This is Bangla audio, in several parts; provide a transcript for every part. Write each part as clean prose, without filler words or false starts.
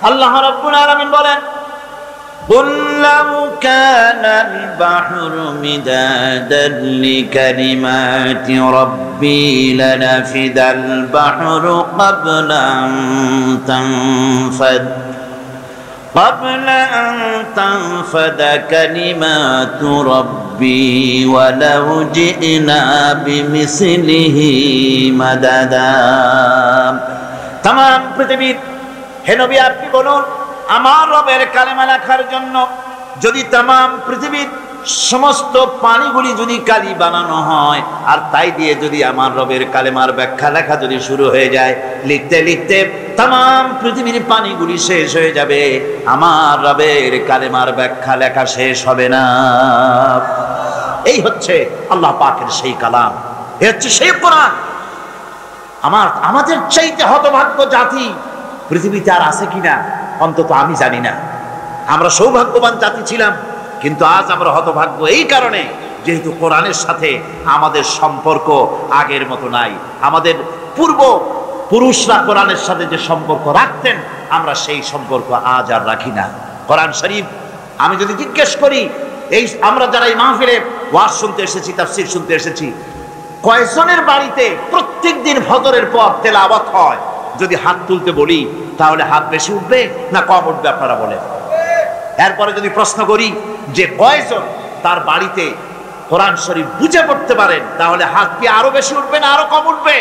আল্লাহ রাব্বুল আলামিন বলেন, قل لو كان البحر مدادا لكلمات ربي لنفد البحر قبل أن تنفد كلمات ربي ولو جئنا بمثله مددا। तमाम পৃথিবীর হে নবী আপনি বলুন, আমার রবের কালেমা লেখার জন্য যদি तमाम পৃথিবীর সমস্ত পানিগুলি যদি কালি বানানো হয়, আর তাই দিয়ে যদি আমার রবের কালেমার ব্যাখ্যা লেখা যদি শুরু হয়ে যায়, লিখতে লিখতে तमाम পৃথিবীর পানিগুলি শেষ হয়ে যাবে, আমার রবের কালেমার ব্যাখ্যা লেখা শেষ হবে না। এই হচ্ছে আল্লাহ পাকের সেই কালাম, এই হচ্ছে সেই কোরআন। আমাদের চাইতে হতভাগ্য জাতি পৃথিবীতে আর আছে কিনা অন্তত আমি জানি না। আমরা সৌভাগ্যবান জাতি ছিলাম, কিন্তু আজ আমরা হতভাগ্য এই কারণে যেহেতু কোরআনের সাথে আমাদের সম্পর্ক আগের মতো নাই। আমাদের পূর্ব পুরুষরা কোরআনের সাথে যে সম্পর্ক রাখতেন, আমরা সেই সম্পর্ক আজ আর রাখি না। কোরআন শরীফ আমি যদি জিজ্ঞেস করি, এই আমরা যারা এই মাহফিলে ওয়াজ শুনতে এসেছি, তাফসীর শুনতে এসেছি, কয়জনের বাড়িতে প্রত্যেক দিন ফজরের পর তেলাওয়াত হয়? যদি হাত তুলতে বলি তাহলে হাত বেশি উঠবে না কম উঠবে আপনারা বলেন? এরপরে যদি প্রশ্ন করি যে কয়জন তার বাড়িতে কোরআন শরীফ বুঝে পড়তে পারেন, তাহলে হাত কি আরো বেশি উঠবে না আরো কম উঠবে?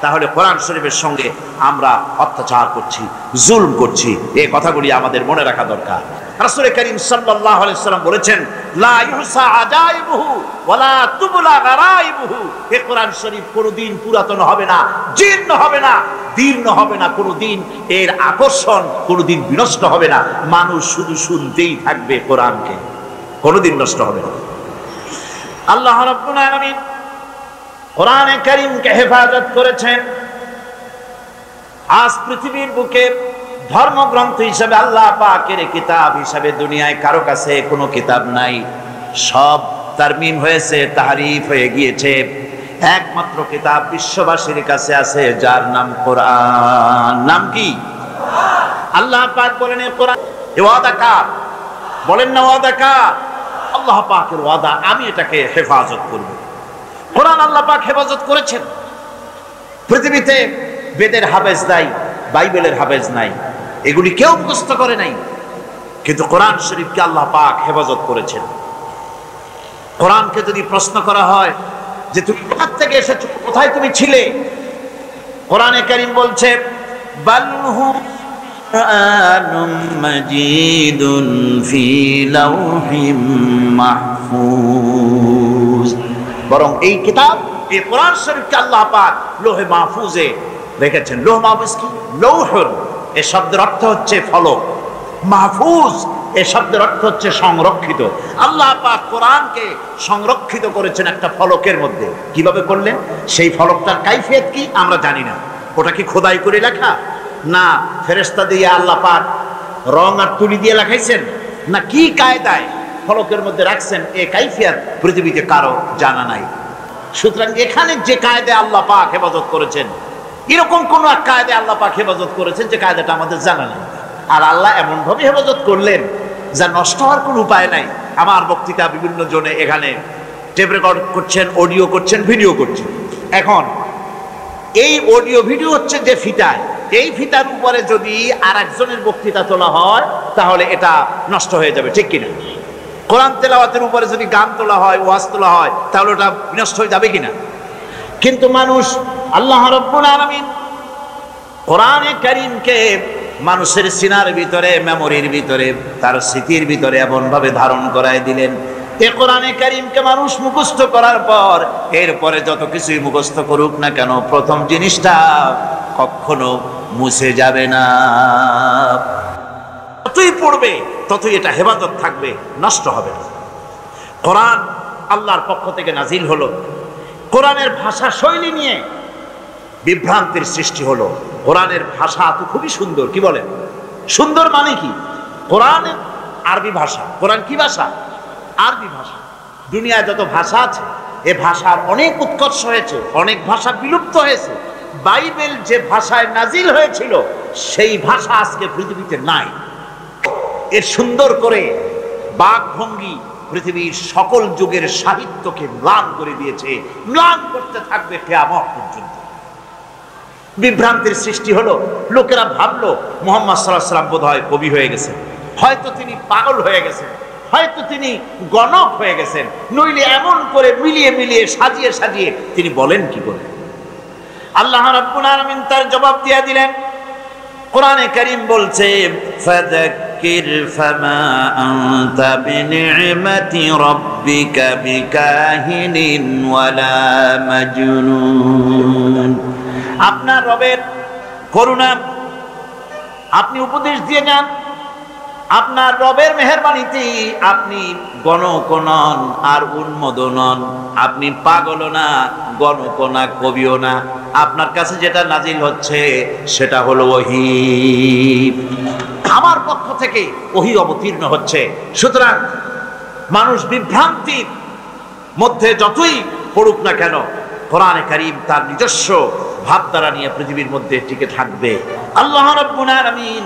তাহলে কোরআন শরীফের সঙ্গে আমরা অত্যাচার করছি, জুলম করছি। এই কথাগুলি আমাদের মনে রাখা দরকার। রাসূল করিম সাল্লাল্লাহু আলাইহি ওয়াসাল্লাম বলেছেন, লা ইহসা আজাইবুহু ওয়ালা তুবলা গারাইবুহু। এই কোরআন শরীফ কোনোদিন পুরাতন হবে না, জীর্ণ হবে না, দীর্ণ হবে না, কোনোদিন এর আকর্ষণ কোনোদিন বিনষ্ট হবে না। মানুষ শুধু শুনতেই থাকবে কোরআনকে, কোনোদিন নষ্ট হবে না। আল্লাহ রাব্বুল আলামিন কোরআনে কারীমকে হেফাজত করেছেন। আজ পৃথিবীর বুকে ধর্মগ্রন্থ হিসাবে আল্লাহ পাকের কিতাব হিসাবে দুনিয়ায় কারো কাছে কোনো কিতাব নাই। সব তারমিম হয়েছে, তাহরিফ হয়ে গিয়েছে। একমাত্র কিতাব বিশ্ববাসীর কাছে আছে, যার নাম কোরআন। নাম কি? আল্লাহ পাক বলেন কোরআন ওয়াদা কার? বলেন না ওয়াদা কার? আল্লাহ পাকের ওয়াদা, আমি এটাকে হেফাজত করব। কোরআন আল্লাহ পাক হেফাজত করেছেন। পৃথিবীতে বেদের হাফেজ নাই, বাইবেলের হাফেজ নাই, এগুলি কেউ মুখস্থ করে নাই, কিন্তু কোরআন শরীফকে আল্লাহ পাক হেফাজত করেছেন। কোরআনকে যদি প্রশ্ন করা হয় যে তুমি কোথা থেকে এসেছো, কোথায় তুমি ছিলে, কোরআনে কারীম বলছে বালহু কুরআনুম মাজিদুন ফি লাওহিম মাহফুজ। বরং এই কিতাব, এই কোরআন শরীফকে আল্লাহ পাক লোহে মাহফুজে রেখেছেন। লোহ মাহফুজ কি? লৌহুন এই শব্দের অর্থ হচ্ছে ফলক, মাহফুজ এই শব্দের অর্থ হচ্ছে সংরক্ষিত। আল্লাহ পাক কোরআনকে সংরক্ষিত করেছেন একটা ফলকের মধ্যে। কিভাবে করলেন? সেই ফলকটার কাইফিয়ত কি আমরা জানি না। ওটা কি খোদাই করে লেখা, না ফেরেশতা দিয়ে আল্লাহ পাক রং আর তুলি দিয়ে লেখাইছেন, না কি কায়দায় ফলকের মধ্যে রাখছেন, এই কাইফিয়ত পৃথিবীতে কারো জানা নাই। সুতরাং এখানে যে কায়দায় আল্লাহ পাক হেফাজত করেছেন, এরকম কোন এক কায়দায় আল্লাহ পাক হেফাজত করেছেন যে কায়দাটা আমাদের জানা নাই। আর আল্লাহ এমন ভাবে হেফাজত করলেন যা নষ্ট হওয়ার কোনো উপায় নাই। আমার বক্তৃতা বিভিন্ন জনে এখানে টেপ রেকর্ড করছেন, অডিও করছেন, ভিডিও করছেন। এখন এই অডিও ভিডিও হচ্ছে যে ফিতায়, এই ফিতার উপরে যদি আর একজনের বক্তৃতা তোলা হয় তাহলে এটা নষ্ট হয়ে যাবে, ঠিক কিনা? কোরআন তেলাওয়াতের উপরে যদি গান তোলা হয়, ওয়াজ তোলা হয়, তাহলে ওটা বিনষ্ট হয়ে যাবে কিনা? কিন্তু মানুষ, আল্লাহ রাব্বুল আলামিন কোরআনে কারীমকে মানুষের সিনার ভিতরে, মেমোরির ভিতরে, তার স্মৃতির ভিতরে এমন ভাবে ধারণ করায় দিলেন, এই কোরআনে কারীমকে মানুষ মুখস্থ করার পর এরপরে যত কিছুই মুখস্থ করুক না কেন, প্রথম জিনিসটা কখনো মুছে যাবে না। যতই পড়বে ততই এটা হেফাজত থাকবে, নষ্ট হবে না। কোরআন আল্লাহর পক্ষ থেকে নাজিল হলো, কোরআনের ভাষা শৈলী নিয়ে বিভ্রান্তির সৃষ্টি হলো। কোরআনের ভাষা তো খুবই সুন্দর, কি বলেন? সুন্দর মানে কি? কোরআনের আরবি ভাষা। কোরআন কি ভাষা? আরবি ভাষা। দুনিয়ায় যত ভাষা আছে, এ ভাষার অনেক উৎকর্ষ হয়েছে, অনেক ভাষা বিলুপ্ত হয়েছে, বাইবেল যে ভাষায় নাজিল হয়েছিল সেই ভাষা আজকে পৃথিবীতে নাই। এর সুন্দর করে বাকভঙ্গি পৃথিবীর সকল যুগের সাহিত্যকে ম্লান করে দিয়েছে, ম্লান করতে থাকবে কিয়ামত পর্যন্ত। বিভ্রান্তির সৃষ্টি হলো, লোকেরা ভাবলো মুহাম্মদ সাল্লাল্লাহু আলাইহি ওয়াসাল্লাম বোধহয় কবি হয়ে গেছেন, হয়তো তিনি পাগল হয়ে গেছেন, হয়তো তিনি গণক হয়ে গেছেন, নইলে এমন করে মিলিয়ে মিলিয়ে সাজিয়ে সাজিয়ে তিনি বলেন কি করে। আল্লাহ রাব্বুল আলামিন তার জবাব দিয়ে দিলেন। কোরআনে কারীম বলছে, ফাযাক্কির ফামা আনতা বিনি'মাতি রাব্বিকা বিকাহিনিন ওয়ালা মাজনুন। আপনার রবের করুণা আপনি উপদেশ দিয়ে যান, আপনার রবের মেহেরবানিতে আপনি গণক নন আর উন্মদ নন, আপনি পাগল না, গণক না, কবিও না। আপনার কাছে যেটা নাজিল হচ্ছে সেটা হলো ওহী, আমার পক্ষ থেকে ওহী অবতীর্ণ হচ্ছে। সুতরাং মানুষ বিভ্রান্তির মধ্যে যতই পড়ুক না কেন, কোরআনে কারীম তার নিজস্ব ভাবধারা নিয়ে পৃথিবীর মধ্যে টিকে থাকবে। আল্লাহ রাব্বুল আলামিন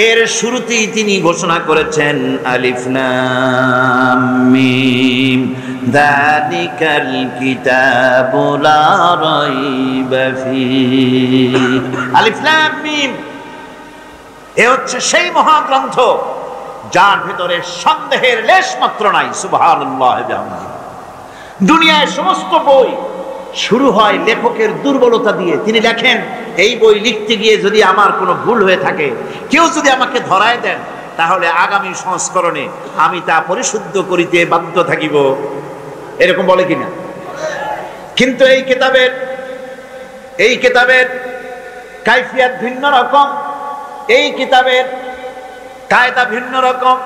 এর শুরুতেই তিনি ঘোষণা করেছেন, আলিফ লাম মিম যালিকাল কিতাবু লা রাইবা ফীহি। আলিফ লাম মিম, এ হচ্ছে সেই মহাগ্রন্থ যার ভিতরে সন্দেহের লেশ মাত্র নাই। সুবহানাল্লাহ বিহামদিহি। দুনিয়ায় সমস্ত বই শুরু হয় লেখকের দুর্বলতা দিয়ে। তিনি লেখেন, এই বই লিখতে গিয়ে যদি আমার কোনো ভুল হয়ে থাকে, কেউ যদি আমাকে ধরায় দেন, তাহলে আগামী সংস্করণে আমি তা পরিশুদ্ধ করিতে বাধ্য থাকিব। এরকম বলে কিনা? কিন্তু এই কিতাবের কাইফিয়াত ভিন্ন রকম, এই কিতাবের কায়দা ভিন্ন রকম।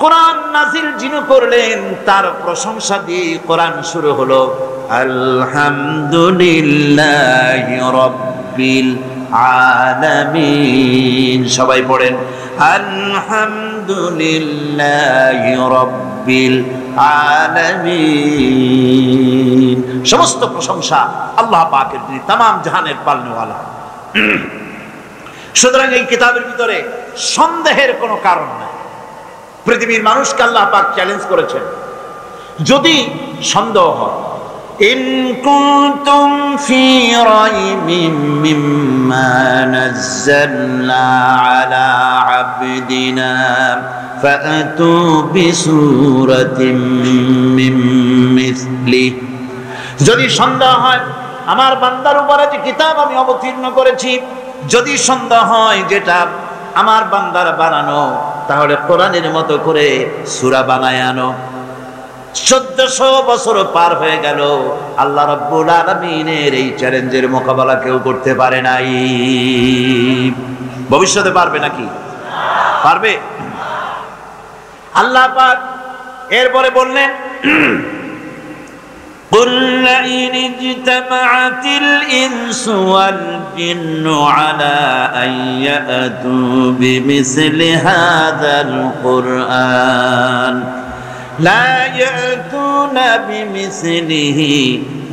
কোরআন নাজিল যিনি করলেন তার প্রশংসা দিয়ে কোরআন শুরু হলো, আলহামদুলিল্লাহি রাব্বিল আলামিন। সবাই পড়েন, আলহামদুলিল্লাহি রাব্বিল আলামিন। সমস্ত প্রশংসা আল্লাহ পাকের, যিনি তামাম জাহানের পালনেওয়ালা। সুতরাং এই কিতাবের ভিতরে সন্দেহের কোনো কারণ নাই। পৃথিবীর মানুষকে আল্লাহ পাক চ্যালেঞ্জ করেছেন, যদি সন্দেহ হয়, ইন কুনতুম ফি রাইবিন মিম্মা নাযালনা আলা আবদিনা ফাআতু বিসূরাতিন মিন মিসলিহি। যদি সন্দেহ হয় আমার বান্দার উপরে যে কিতাব আমি অবতীর্ণ করেছি, যদি সন্দেহ হয় যেটা আমার বান্দার বানানো, তাহলে কোরআনের মতো করে সূরা বানায় আনো। 1400 বছর পার হয়ে গেল, আল্লাহ রাব্বুল আলামিনের এই চ্যালেঞ্জের মোকাবেলা কেউ করতে পারে নাই। ভবিষ্যতে পারবে নাকি? পারবে। আল্লাহ পাক এরপরে বললেন, قل لئن اجتمعت الإنس والجن على أن يأتوا بمثل هذا القرآن لا يأتون بمثله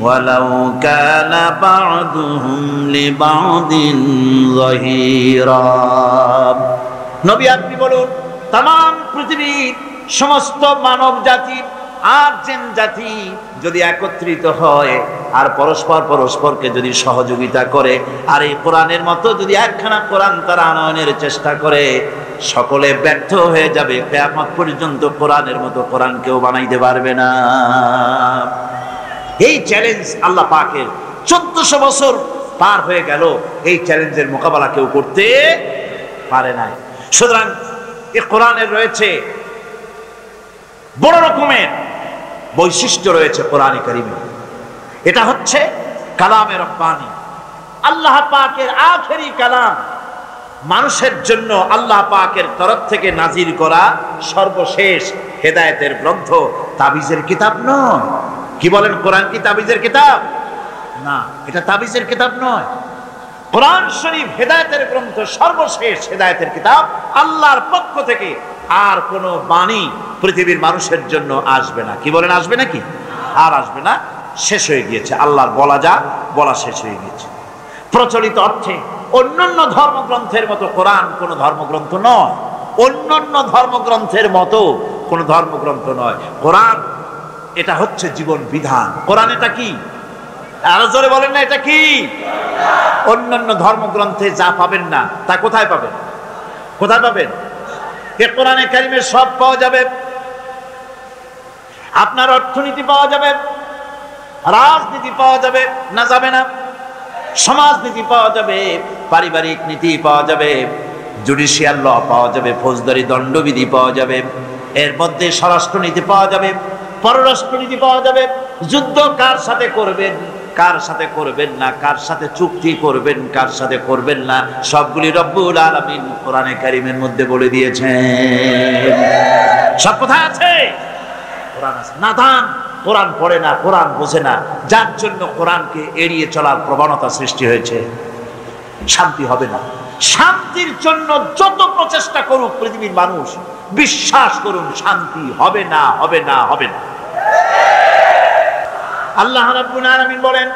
ولو كان بعضهم لبعض ظهيرا। নবী আপনি বলুন, तमाम পৃথিবীর সমস্ত মানব জাতি আর জিন জাতি যদি একত্রিত হয় আর পরস্পরকে যদি সহযোগিতা করে, আর এই কোরআনের মতো যদি একখানা কোরআন তারা আনয়নের চেষ্টা করে, সকলে ব্যর্থ হয়ে যাবে। কিয়ামত পর্যন্ত কোরআনের মতো কোরআন কেউ বানাইতে পারবে না। এই চ্যালেঞ্জ আল্লাহ পাকের 1400 বছর পার হয়ে গেল, এই চ্যালেঞ্জের মোকাবেলা কেউ করতে পারে নাই। সুতরাং এই কোরআনের রয়েছে বড় রকমের বৈশিষ্ট্য রয়েছে কোরআনে কারীমে। এটা হচ্ছে কালামে রব্বানি, আল্লাহ পাকের আখেরি কালাম, মানুষের জন্য আল্লাহ পাকের তরফ থেকে নাজিল করা সর্বশেষ হেদায়েতের গ্রন্থ, তাবিজের কিতাব নয়। কি বলেন, কোরআন কি তাবিজের কিতাব? না, এটা তাবিজের কিতাব নয়। কোরআন শরীফ হেদায়েতের গ্রন্থ, সর্বশেষ হেদায়েতের কিতাব আল্লাহর পক্ষ থেকে। আর কোন বাণী পৃথিবীর মানুষের জন্য আসবে না। কি বলেন, আসবে নাকি? আর আসবে না, শেষ হয়ে গিয়েছে। আল্লাহর বলা যা বলা শেষ হয়ে গিয়েছে। প্রচলিত অর্থে অন্যান্য ধর্মগ্রন্থের মতো কোরআন কোন ধর্মগ্রন্থ নয়, অন্যান্য ধর্মগ্রন্থের মতো কোন ধর্মগ্রন্থ নয়। কোরআন এটা হচ্ছে জীবন বিধান। কোরআন এটা কি? আরো জোরে বলেন না, এটা কি? অন্যান্য ধর্মগ্রন্থে যা পাবেন না তা কোথায় পাবেন? কোথায় পাবেন? এ কোরআনে কারিমে সব পাওয়া যাবে। আপনার অর্থনীতি পাওয়া যাবে, রাজনীতি পাওয়া যাবে না যাবে না, সমাজনীতি পাওয়া যাবে, পারিবারিক নীতি পাওয়া যাবে, জুডিশিয়াল ল পাওয়া যাবে, ফৌজদারি দণ্ডবিধি পাওয়া যাবে, এর মধ্যে স্বরাষ্ট্রনীতি পাওয়া যাবে, পররাষ্ট্রনীতি পাওয়া যাবে, যুদ্ধ কার সাথে করবেন, কার সাথে করবেন না, কার সাথে চুক্তি করবেন, কার সাথে করবেন না, সবগুলি রব্বুল আলামিন কোরআনে কারিমের মধ্যে বলে দিয়েছেন। সব কোথায় আছে? কোরআন আছে। নাদান কোরআন পড়ে না, কোরআন বোঝে না, যার জন্য কোরআনকে এড়িয়ে চলার প্রবণতা সৃষ্টি হয়েছে। শান্তি হবে না। শান্তির জন্য যত প্রচেষ্টা করুক পৃথিবীর মানুষ, বিশ্বাস করুন শান্তি হবে না, হবে না, হবে না। আল্লাহ রাব্বুল আলামিন বলেন,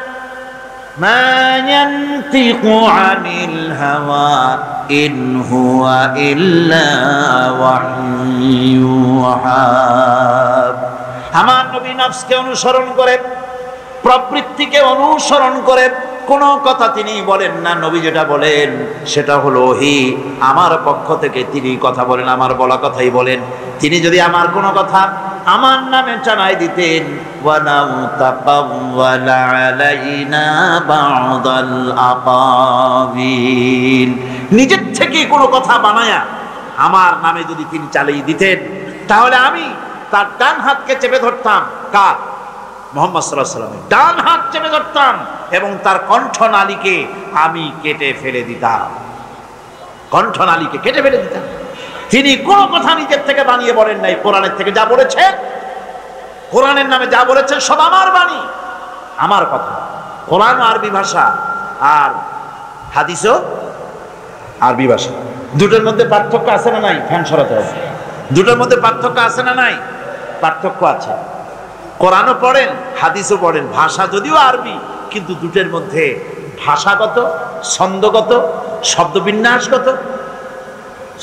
মা ইয়ানতিকু আনিল হাওয়া ইন হুয়া ইল্লা ওয়াহয়ুহা। আমার নবী নফসকে অনুসরণ করে, প্রবৃত্তিকে অনুসরণ করে কোন কথা তিনি বলেন না। নবী যেটা বলেন সেটা হলো ওহী, আমার পক্ষ থেকে তিনি কথা বলেন, আমার বলা কথাই বলেন। তিনি যদি আমার কোনো কথা আমার নামে জানাই দিতেন, ওয়ালাউ তাকাওয়ালা আলাইনা বা'দাল আকাবিল, নিজের থেকে কোনো কথা বানায়া আমার নামে যদি তিনি চালিয়ে দিতেন, তাহলে আমি তার ডান হাতকে চেপে ধরতাম। কার? মুহাম্মদ সাল্লাল্লাহু আলাইহি ওয়াসাল্লামের ডান হাত চেপে ধরতাম এবং তার কণ্ঠনালীকে আমি কেটে ফেলে দিতাম। কণ্ঠনালীকে কেটে ফেলে দিতাম। তিনি কোনো কথা নিজের থেকে বানিয়ে বলেন নাই। কোরআনের থেকে যা বলেছেন, কোরআনের নামে যা বলেছেন সব আমার বাণী, আমার কথা। কোরআন আরবি ভাষা আর হাদিসও আরবি ভাষা। দুটোর মধ্যে পার্থক্য আছে না নাই? ফ্যান সরাতে হবে। দুটোর মধ্যে পার্থক্য আছে না নাই? পার্থক্য আছে। কোরআনও পড়েন, হাদিসও পড়েন, ভাষা যদিও আরবি, কিন্তু দুটোর মধ্যে ভাষাগত, ছন্দগত, শব্দবিন্যাসগত,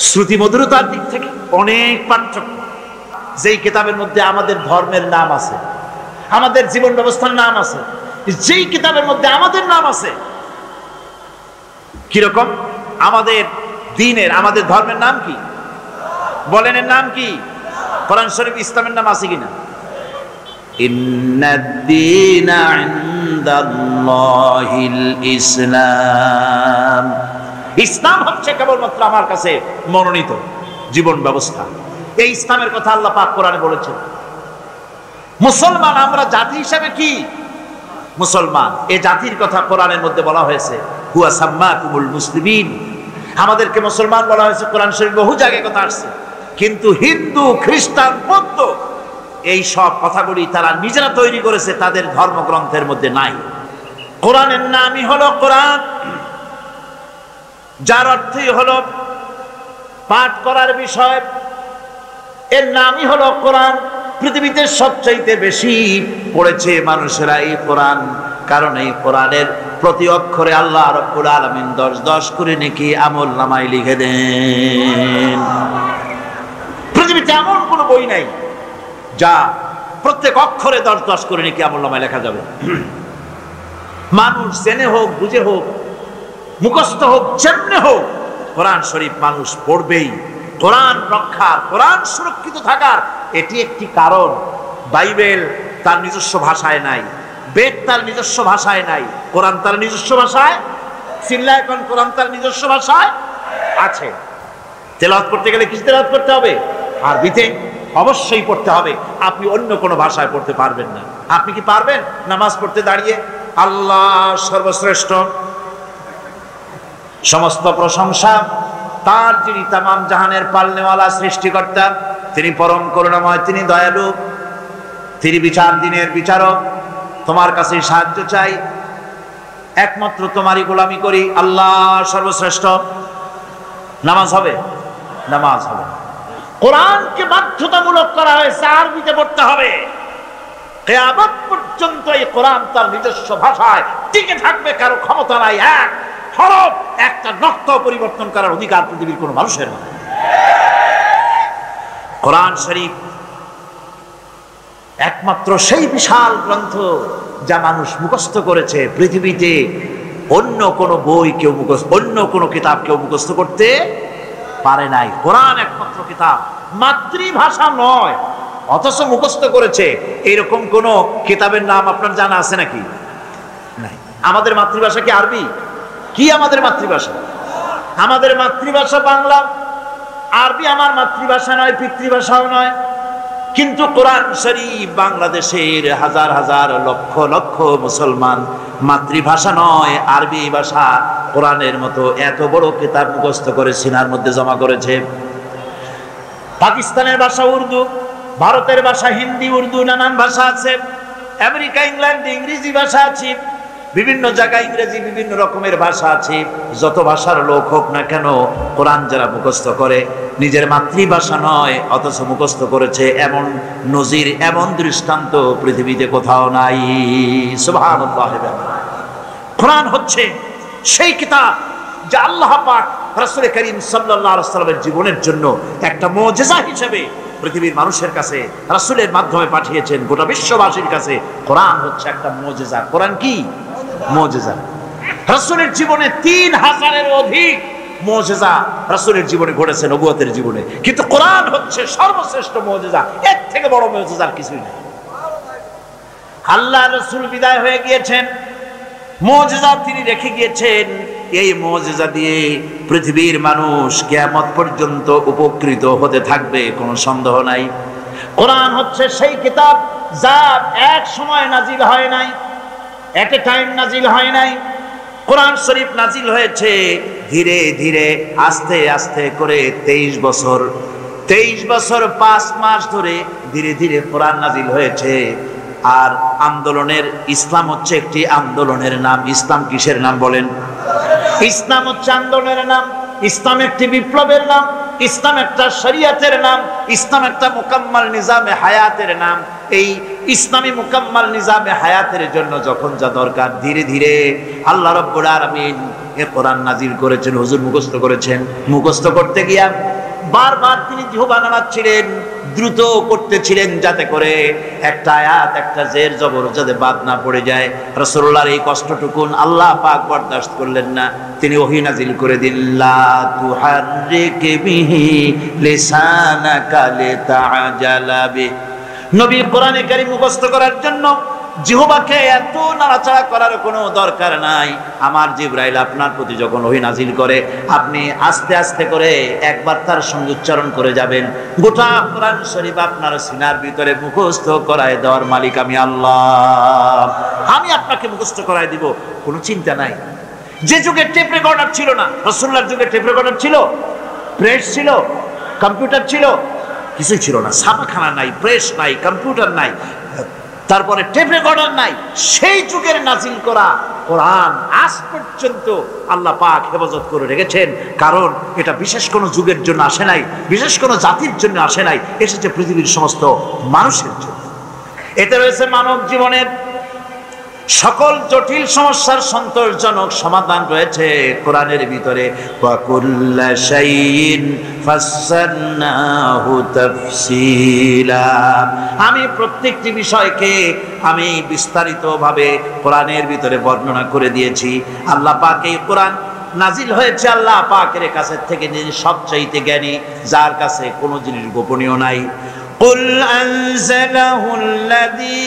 শ্রুতি মধুরতার দিক থেকে অনেক পার্থক্য। যেই কিতাবের মধ্যে আমাদের ধর্মের নাম আছে, আমাদের জীবন ব্যবস্থার নাম আছে, যেই কিতাবের মধ্যে আমাদের নাম আছে, কিরকম? আমাদের দ্বীনের, আমাদের ধর্মের নাম কি? বলেন, এর নাম কি? কোরআন শরীফ ইসলামের নাম আছে কিনা? ইন্নাদ-দীনা ইনদাল্লাহিল ইসলাম। ইসলাম হচ্ছে কেবলমাত্র আমার কাছে মনোনীত জীবন ব্যবস্থা। এই ইসলামের কথা আল্লাহ পাক কোরআনে বলেছেন। মুসলমান আমরা জাতি হিসেবে কি? মুসলমান। এই জাতির কথা কোরআনের মধ্যে বলা হয়েছে, হুয়া সাম্মাকুমুল মুসলিমিন। আমাদেরকে মুসলমান বলা হয়েছে, কোরআন শরীফ বহু জায়গায় কথা আসছে। কিন্তু হিন্দু, খ্রিস্টান, বৌদ্ধ এই সব কথাগুলি তারা নিজেরা তৈরি করেছে, তাদের ধর্মগ্রন্থের মধ্যে নাই। কোরআনের নামই হলো কোরআন, যার অর্থই হলো পাঠ করার বিষয়। এর নামই হলো কোরআন। পৃথিবীতে সবচাইতে বেশি পড়েছে মানুষেরা এই কোরআন, কারণ এই কোরআনের প্রতি অক্ষরে আল্লাহ রাব্বুল আলামিন 10 করে নেকি আমল নামায় লিখে দেন। পৃথিবীতে এমন কোনো বই নাই যা প্রত্যেক অক্ষরে 10 করে নেকি আমল নামায় লেখা যাবে। মানুষ জেনে হোক, বুঝে হোক, মুখস্থ হোক, যেমনে হোক, কোরআন শরীফ মানুষ পড়বেই। কোরআন রক্ষার, কোরআন সুরক্ষিত থাকার এটি একটি কারণ। বাইবেল তার নিজস্ব ভাষায় নাই, বেদ তার নিজস্ব ভাষায় নাই, কোরআন তার নিজস্ব ভাষায়। চিল্লা এখন, কোরআন তার নিজস্ব ভাষায় আছে। তেলাওয়াত করতে গেলে কি তেলাওয়াত করতে হবে? আরবিতে অবশ্যই পড়তে হবে। আপনি অন্য কোনো ভাষায় পড়তে পারবেন না। আপনি কি পারবেন নামাজ পড়তে দাঁড়িয়ে আল্লাহ সর্বশ্রেষ্ঠ, সমস্ত প্রশংসা তার যিনি তামাম জাহানের পালনেওয়ালা সৃষ্টিকর্তা, তিনি পরম করুণাময়, তিনি দয়ালু, তিনি বিচার দিনের বিচারক, তোমার কাছে সাহায্য চাই, একমাত্র তোমারই গোলামি করি, আল্লাহ সর্বশ্রেষ্ঠ। নামাজ হবে? নামাজ হবে। কোরআনকে বাধ্যতামূলক করা হয়েছে, আরবিতে পড়তে হবে। কিয়ামত পর্যন্ত এই কোরআন তার নিজস্ব ভাষায় টিকে থাকবে, কারো ক্ষমতা নাই এক হরফ একটা নক্ত পরিবর্তন করার অধিকার পৃথিবীর কোনো মানুষের নাই। কোরআন শরীফ একমাত্র সেই বিশাল গ্রন্থ যা মানুষ মুখস্থ করেছে। পৃথিবীতে অন্য কোনো বই কেউ অন্য কোনো কিতাব কেউ মুখস্থ করতে পারে নাই। কোরআন একমাত্র কিতাব, মাতৃভাষা নয় অথচ মুখস্থ করেছে। এইরকম কোন কিতাবের নাম আপনার জানা আছে নাকি? নাই। আমাদের মাতৃভাষা কি আরবি? কি আমাদের মাতৃভাষা? আমাদের মাতৃভাষা বাংলা। আরবি আমার মাতৃভাষা নয়, পিতৃভাষাও নয়। কিন্তু কোরআন শরীফ বাংলাদেশের হাজার হাজার লক্ষ লক্ষ মুসলমান মাতৃভাষা নয় আরবি ভাষা কোরআনের মতো এত বড় কিতাব মুখস্থ করে সিনার মধ্যে জমা করেছে। পাকিস্তানের ভাষা উর্দু, ভারতের ভাষা হিন্দি, উর্দু, নানান ভাষা আছে। আমেরিকা, ইংল্যান্ডে ইংরেজি ভাষা আছে, বিভিন্ন জায়গায় ইংরেজি, বিভিন্ন রকমের ভাষা আছে। যত ভাষার লোক হোক না কেন, কোরআন যারা মুখস্থ করে নিজের মাতৃভাষা নয় অথচ মুখস্থ করেছে, এমন নজির, এমন দৃষ্টান্ত পৃথিবীতে কোথাও নাই। সুবহানাল্লাহ। কোরআন হচ্ছে সেই কিতাব যা আল্লাহ পাক রাসূল করিম সাল্লাল্লাহু আলাইহি ওয়াসাল্লামের জীবনের জন্য একটা মুজিজা হিসেবে পৃথিবীর মানুষের কাছে রাসূলের মাধ্যমে পাঠিয়েছেন, গোটা বিশ্ববাসীর কাছে। কোরআন হচ্ছে একটা মুজিজা। কোরআন কি মুজিজা? রাসূলের জীবনে 3000-এর অধিক মুজিজা রাসূলের জীবনে ঘটেছে, নবুয়তের জীবনে। কিন্তু কোরআন হচ্ছে সর্বশ্রেষ্ঠ মুজিজা। এর থেকে বড় মুজিজা আর কিছুই নেই। আল্লাহ রাসূল বিদায় হয়ে গিয়েছেন, মুজিজা তিনি রেখে গিয়েছেন। এই মুজিজা দিয়ে পৃথিবীর মানুষ কিয়ামত পর্যন্ত উপকৃত হতে থাকবে, কোনো সন্দেহ নাই। কোরআন হচ্ছে সেই কিতাব যা এক সময় নাজিল হয় নাই, এট এ টাইম নাজিল হয় নাই। কোরআন শরীফ নাজিল হয়েছে ধীরে ধীরে, আস্তে আস্তে করে 23 বছর 5 মাস ধরে ধীরে ধীরে কোরআন নাজিল হয়েছে। আর আন্দোলনের, ইসলাম হচ্ছে একটি আন্দোলনের নাম। ইসলাম কিসের নাম বলেন? ইসলাম হচ্ছে আন্দোলনের নাম। ইসলাম একটি বিপ্লবের নাম। ইসলাম একটা শরীয়তের নাম। ইসলাম একটা মুকাম্মাল নিজামে হায়াতের নাম। এই ইসলামী মুকাম্মাল নিজামে হায়াতের জন্য যখন যা দরকার, ধীরে ধীরে আল্লাহ রাব্বুল আলামিন এ কোরআন নাজিল করেছেন। হুজুর মুখস্থ করেছেন। মুখস্থ করতে গিয়া বারবার তিনি জিহ্বা নাড়াচ্ছিলেন, দ্রুত করতেছিলেন, যাতে করে একটা আয়াত, একটা জের জবর যাতে বাদ না পড়ে যায়। রাসূলুল্লাহর এই কষ্টটুকুন আল্লাহ পাক বরদাশত করলেন না। তিনি ওহী নাজিল করে দিলেন, লা তুহাররিক বিহি লিসানাকা লিতাআজালা বি। নবী কোরআনে কারীম মুখস্থ করার জন্য জিহ্বাকে এত নাড়াচাড়া করার কোনো দরকার নাই। আমার জিবরাইল আপনার প্রতি যখন ওহী নাজিল করে, আপনি আস্তে আস্তে করে একবার তার সঙ্গে উচ্চারণ করে যাবেন। গোটা কোরআন শরীফ আপনার সিনার ভিতরে মুখস্থ করায় দেওয়ার মালিক আমি আল্লাহ। আমি আপনাকে মুখস্থ করায় দিব, কোনো চিন্তা নাই। যে যুগে টেপ রেকর্ডার ছিল না, রাসূলুল্লাহর যুগে টেপ রেকর্ডার ছিল, প্রেস ছিল, কম্পিউটার ছিল, কিছুই ছিল না। ছাপাখানা নাই, প্রেস নাই, কম্পিউটার নাই, তারপরে টেপ রেকর্ডার নাই। সেই যুগের নাজিল করা কোরআন আজ পর্যন্ত আল্লাহ পাক হেফাজত করে রেখেছেন। কারণ এটা বিশেষ কোনো যুগের জন্য আসে নাই, বিশেষ কোনো জাতির জন্য আসে নাই, এসেছে পৃথিবীর সমস্ত মানুষের জন্য। এতে রয়েছে মানব জীবনের সকল জটিল সমস্যার সন্তোষজনক সমাধান রয়েছে কোরআনের ভিতরে। ওয়া কুল্লা শাইইন ফাসসালনাহু তাফসীলা। আমি প্রত্যেকটি বিষয়কে আমি বিস্তারিতভাবে কোরআনের ভিতরে বর্ণনা করে দিয়েছি। আল্লাহ পাক এই কোরআন নাজিল হয়েছে আল্লাহ পাকের কাছে থেকে, যিনি সবচাইতে জ্ঞানী, যার কাছে কোনো জিনিস গোপনীয় নাই। কুল আনজালাহুল্লাযী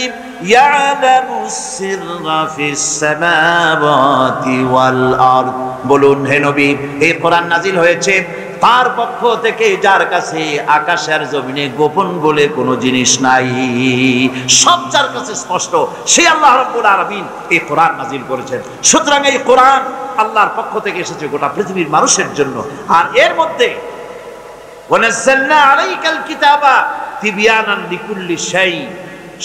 ইয়ালামুস সিররা ফিস সামাওয়াতি ওয়াল আরদ। বলুন হে নবী, এই কোরআন নাজিল হয়েছে তার পক্ষ থেকে, যার কাছে আকাশের জমিনে গোপন বলে কোনো জিনিস নাই, সব যার কাছে স্পষ্ট, সেই আল্লাহ রাব্বুল আলামিন এই কোরআন নাজিল করেছেন। সুতরাং এই কোরআন আল্লাহর পক্ষ থেকে এসেছে গোটা পৃথিবীর মানুষের জন্য। আর এর মধ্যে ওয়ানাজ্জালনা আলাইকাল কিতাবা তিবয়ানান লিকুল্লি শাই,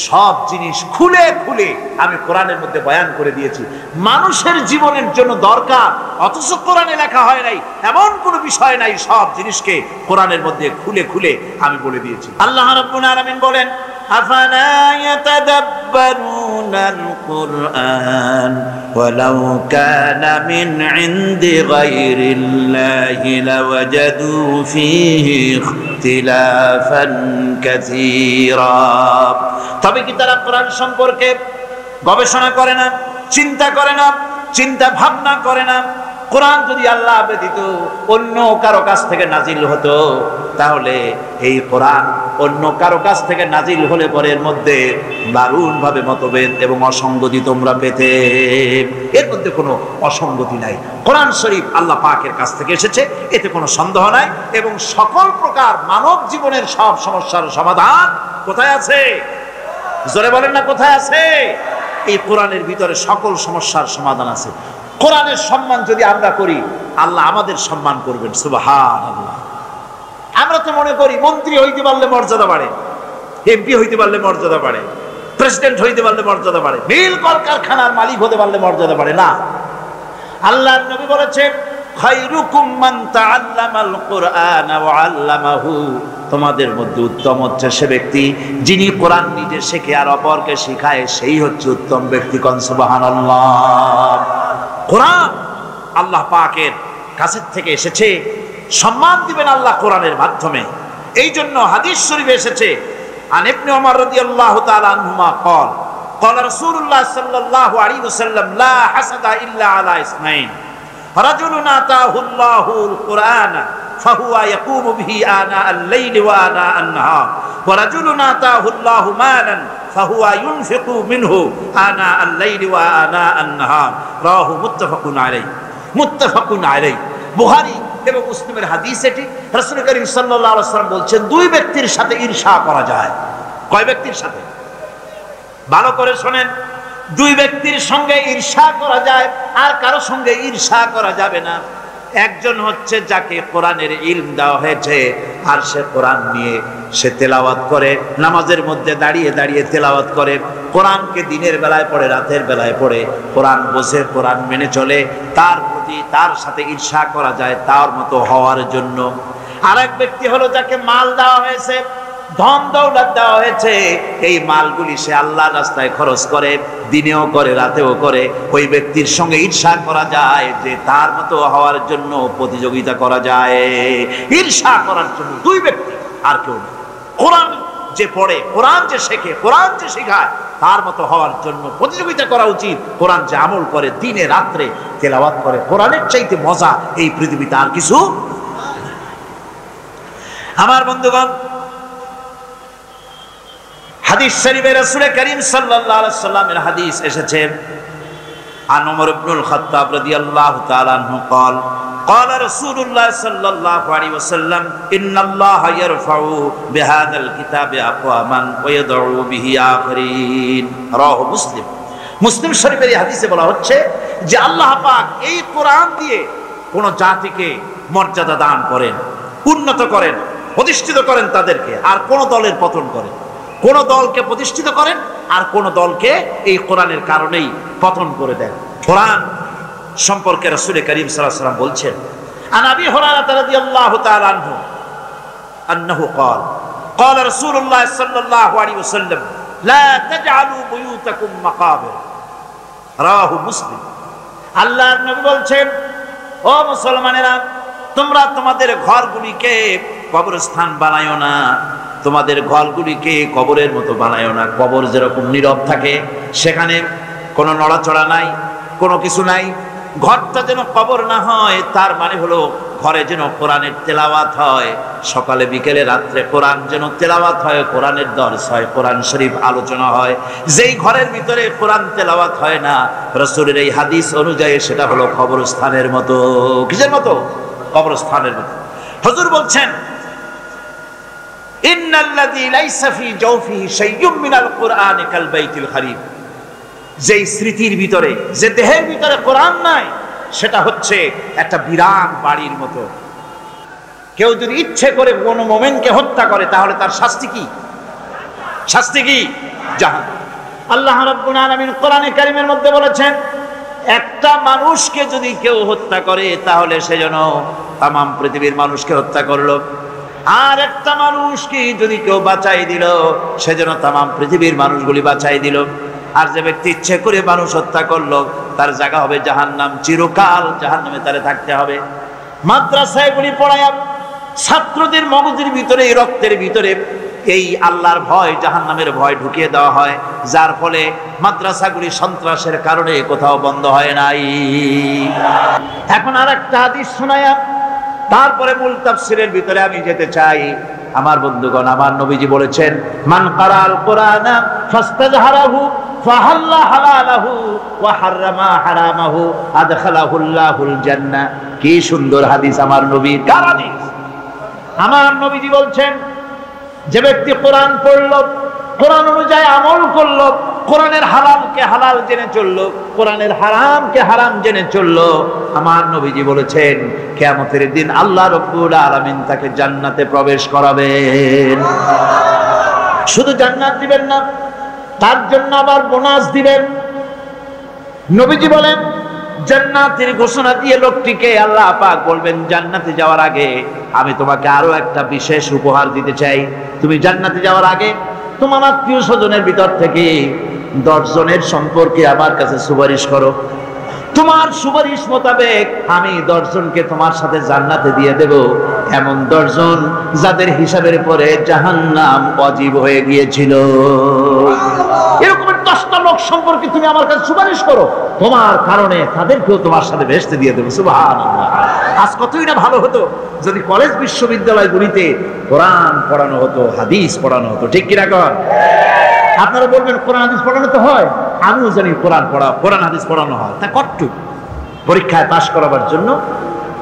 সব জিনিস খুলে খুলে আমি কোরআনের মধ্যে বয়ান করে দিয়েছি। মানুষের জীবনের জন্য দরকার অথচ কোরআনে লেখা হয় নাই এমন কোনো বিষয় নাই, সব জিনিসকে কোরআনের মধ্যে খুলে খুলে আমি বলে দিয়েছি। আল্লাহ রাব্বুল আলামিন বলেন, আফালা ইয়াতাদাব্বারুনাল কুরআন ওয়ালাউ কানা মিন ইনদি গায়রিল্লাহি লাওয়াজাদু ফীহি ইখতিলাফান কাসীরা। তবে কি তারা কোরআন সম্পর্কে গবেষণা করে না, চিন্তা করে না, চিন্তা ভাবনা করে না? কোরআন যদি আল্লাহ ব্যতীত অন্য কারো কাছ থেকে নাজিল হতো, তাহলে এই কোরআন অন্য কারো কাছ থেকে নাজিল হলে পরে এর মধ্যে দারুণ ভাবে মতভেদ এবং অসঙ্গতি তোমরা পেতে। এর মধ্যে কোনো অসঙ্গতি নাই। কোরআন শরীফ আল্লাহ পাকের কাছ থেকে এসেছে, এতে কোনো সন্দেহ নাই। এবং সকল প্রকার মানব জীবনের সব সমস্যার সমাধান কোথায় আছে? জোরে বলেন না, কোথায় আছে? এই কোরআনের ভিতরে সকল সমস্যার সমাধান আছে। কোরআনের সম্মান যদি আমরা করি, আল্লাহ আমাদের সম্মান করবেন। সুবহানাল্লাহ। আমরা তো মনে করি মন্ত্রী হইতে পারলে মর্যাদা বাড়ে, এমপি হইতে পারলে মর্যাদা বাড়ে, প্রেসিডেন্ট হইতে পারলে মর্যাদা বাড়ে, মিল কলকারখানার মালিক হতে পারলে মর্যাদা বাড়ে। না, আল্লাহর নবী বলেছেন খায়রুকুম মান তাআল্লামাল কুরআন ওয়া আল্লামাহু, তোমাদের মধ্যে উত্তম হচ্ছে সে ব্যক্তি যিনি কোরআন নিজে শেখে আর অপরকে শেখায়, সেই হচ্ছে উত্তম ব্যক্তি। কোন সুবহানাল্লাহ। কোরআন আল্লাহ পাকের কাছ থেকে এসেছে, সম্মান দিবেন আল্লাহ কোরআনের মাধ্যমে। এই জন্য হাদিস শরীফে এসেছে আন ইবনে ওমর রাদিয়াল্লাহু তাআলা আনহুমা قال قال رسول الله صلى الله عليه وسلم لا حسد الا على اثنين رجل آتاه الله القرآن فهو يقوم به آناء الليل وآناء النهار ورجل آتاه الله مالا فهو ينفق منه آناء الليل وآناء النهار رواه متفق عليه متفق عليه। বুখারী এবং মুসলিমের হাদিস এটি। রাসূল করিম সাল্লাল্লাহু আলাইহি ওয়াসাল্লাম বলছেন দুই ব্যক্তির সাথে ঈর্ষা করা যায়। কয় ব্যক্তির সাথে? ভালো করে শুনেন, দুই ব্যক্তির সঙ্গে ঈর্ষা করা যায়, আর কারো সঙ্গে ঈর্ষা করা যাবে না। একজন হচ্ছে যাকে কোরআনের ইলম দেওয়া হয়েছে, আর সে কোরআন নিয়ে সে তেলাওয়াত করে, নামাজের মধ্যে দাঁড়িয়ে দাঁড়িয়ে তেলাওয়াত করে, কোরআনকে দিনের বেলায় পড়ে, রাতের বেলায় পড়ে, কোরআন বোঝে, কোরআন মেনে চলে, তার প্রতি তার সাথে ঈর্ষা করা যায় তার মতো হওয়ার জন্য। আরেক ব্যক্তি হলো যাকে মাল দেওয়া হয়েছে, ধন দৌলত দেওয়া হয়েছে, এই মালগুলি সে আল্লাহর রাস্তায় খরচ করে, দিনেও করে রাতেও করে, ওই ব্যক্তির সঙ্গে ঈর্ষা করা যায় যে তার মতো হওয়ার জন্য প্রতিযোগিতা করা যায়। ঈর্ষা করার জন্য দুই ব্যক্তি, আর কেউ না। কোরআন যে পড়ে, কোরআন যে শেখে, কোরআন যে শেখায়, তার মতো হওয়ার জন্য প্রতিযোগিতা করা উচিত। কোরআন যে আমল করে, দিনে রাত্রে তেলাওয়াত করে, কোরআনের চাইতে মজা এই পৃথিবীতে আর কিছু। আমার বন্ধুগণ, হাদিস শরীফে রাসূল করিম সাল্লাল্লাহু আলাইহি ওয়াসাল্লামের হাদিস এসেছে আন ওমর ইবনুল খাত্তাব রাদিয়াল্লাহু তাআলা আনহু قال قال رسول الله صلى الله عليه وسلم ان الله يرفع بهذا الكتاب اقواما ويضع به اخرين رواه মুসলিম। মুসলিম শরীফের এই হাদিসে বলা হচ্ছে যে আল্লাহ পাক এই কোরআন দিয়ে কোন জাতিকে মর্যাদা দান করেন, উন্নত করেন, প্রতিষ্ঠিত করেন তাদেরকে, আর কোন দলের পতন করেন। কোন দলকে প্রতিষ্ঠিত করেন আর কোন দলকে এই কোরআনের কারণেই পতন করে দেন। কোরআন সম্পর্কে রাসূল করিম সাল্লাল্লাহু আলাইহি ওয়াসাল্লাম বলছেন আন আবি হুরায়রা রাদিয়াল্লাহু তাআলা আনহু আন্নাহু قال قال رسول الله صلى الله عليه وسلم لا تجعلوا بيوتكم مقابر رواه মুসলিম। আল্লাহর নবী বলছেন, ও মুসলমানেরা, তোমরা তোমাদের ঘরগুলিকে কবরস্থান বানায়ো না, তোমাদের ঘরগুলিকে কবরের মতো বানায়ো না। কবর যেরকম নীরব থাকে, সেখানে কোনো নড়াচড়া নাই, কোনো কিছু নাই। ঘরটা যেন কবর না হয়, তার মানে হলো ঘরে যেন কোরআনের তেলাওয়াত হয়, সকালে বিকেলে রাত্রে কোরআন যেন তেলাওয়াত হয়, কোরআনের দরস হয়, কোরআন শরীফ আলোচনা হয়। যেই ঘরের ভিতরে কোরআন তেলাওয়াত হয় না, রাসূলের এই হাদিস অনুযায়ী সেটা হলো কবরস্থানের মতো। কিসের মতো? কবরস্থানের মতো। হুজুর বলছেন ইন্নাল্লাযী লাইসা ফী জাওফিহি শাইয়্যুম মিনাল কুরআনি কাল বাইতিল খারিব, যেই স্মৃতির ভিতরে, যে দেহের ভিতরে কোরআন নাই, সেটা হচ্ছে একটা বিরান বাড়ির মতো। কেউ যদি ইচ্ছে করে কোনো মুমিনকে হত্যা করে, তাহলে তার শাস্তি কি? শাস্তি কি? জাহান্নাম। আল্লাহ রাব্বুল আলামিন কোরআনে কারীমের মধ্যে বলেছেন, একটা মানুষকে যদি কেউ হত্যা করে, তাহলে সে যেন তামাম পৃথিবীর মানুষকে হত্যা করলো। আর একটা মানুষকে যদি কেউ বাঁচাই দিল, সেজন্য তামাম পৃথিবীর মানুষগুলি বাঁচাই দিল। আর যে ব্যক্তি ইচ্ছে করে মানুষ হত্যা করলো, তার জায়গা হবে জাহান্নাম, চিরকাল জাহান্নামে তারে থাকতে হবে। মাদ্রাসায় গুলি পড়ায় ছাত্রদের মগজের ভিতরে, রক্তের ভিতরে এই আল্লাহর ভয়, জাহান্নামের ভয় ঢুকিয়ে দেওয়া হয়, যার ফলে মাদ্রাসাগুলি সন্ত্রাসের কারণে কোথাও বন্ধ হয় নাই। এখন আর একটা হাদিস শোনায়া তারপরে মূল তাফসীরের ভিতরে আমি যেতে চাই। আমার বন্ধুগণ, আমার নবীজি বলেছেন, মান কারাল কোরআনা ফাস্তাজহারাহু ফাহাল্লা হালালাহু ওয়া হাররামা হারামাহু আদখালাহুল্লাহুল জান্নাহ। কি সুন্দর হাদিস আমার নবীর। কার হাদিস? আমার নবীজি বলছেন, যে ব্যক্তি কোরআন পড়লো, কোরআন অনুযায়ী আমল করলো, কোরআনের হালালকে হালাল জেনে চললো, কোরআনের হারামকে হারাম জেনে চললো, আমার নবীজি বলেছেন কিয়ামতের দিন আল্লাহ রাব্বুল আলামিন তাকে জান্নাতে প্রবেশ করাবেন। শুধু জান্নাত দিবেন না, তার জন্য আবার বোনাস দিবেন। নবীজি বলেন, জান্নাতের ঘোষণা দিয়ে লোকটিকে আল্লাহ পাক বলবেন, জান্নাতে যাওয়ার আগে আমি তোমাকে আরো একটা বিশেষ উপহার দিতে চাই। তুমি জান্নাতে যাওয়ার আগে তোমার আত্মীয় স্বজনের ভিতর থেকে 10 জনের সম্পর্কে আমার কাছে সুপারিশ করো। তোমার সুপারিশ মোতাবেক আমি 10 জনকে তোমার সাথে জান্নাতে দিয়ে দেব, এমন 10 জন যাদের হিসাবের পরে জাহান্নাম ওয়াজিব হয়ে গিয়েছিল। এরকম 10টা লোক সম্পর্কে তুমি আমার কাছে সুপারিশ করো, তোমার কারণে তাদেরকেও তোমার সাথে বেহেশতে দিয়ে দেবো। সুবহানাল্লাহ। আজ কতই না ভালো হতো যদি কলেজ বিশ্ববিদ্যালয়গুলিতে কোরআন পড়ানো হতো, হাদিস পড়ানো হতো। ঠিক কিনা কর? আপনারা বলবেন কোরআন হাদিস পড়ানো তো হয়, আমিও জানি কোরআন হাদিস পড়ানো হয়। তা কট্টু পরীক্ষায় পাশ করাবার জন্য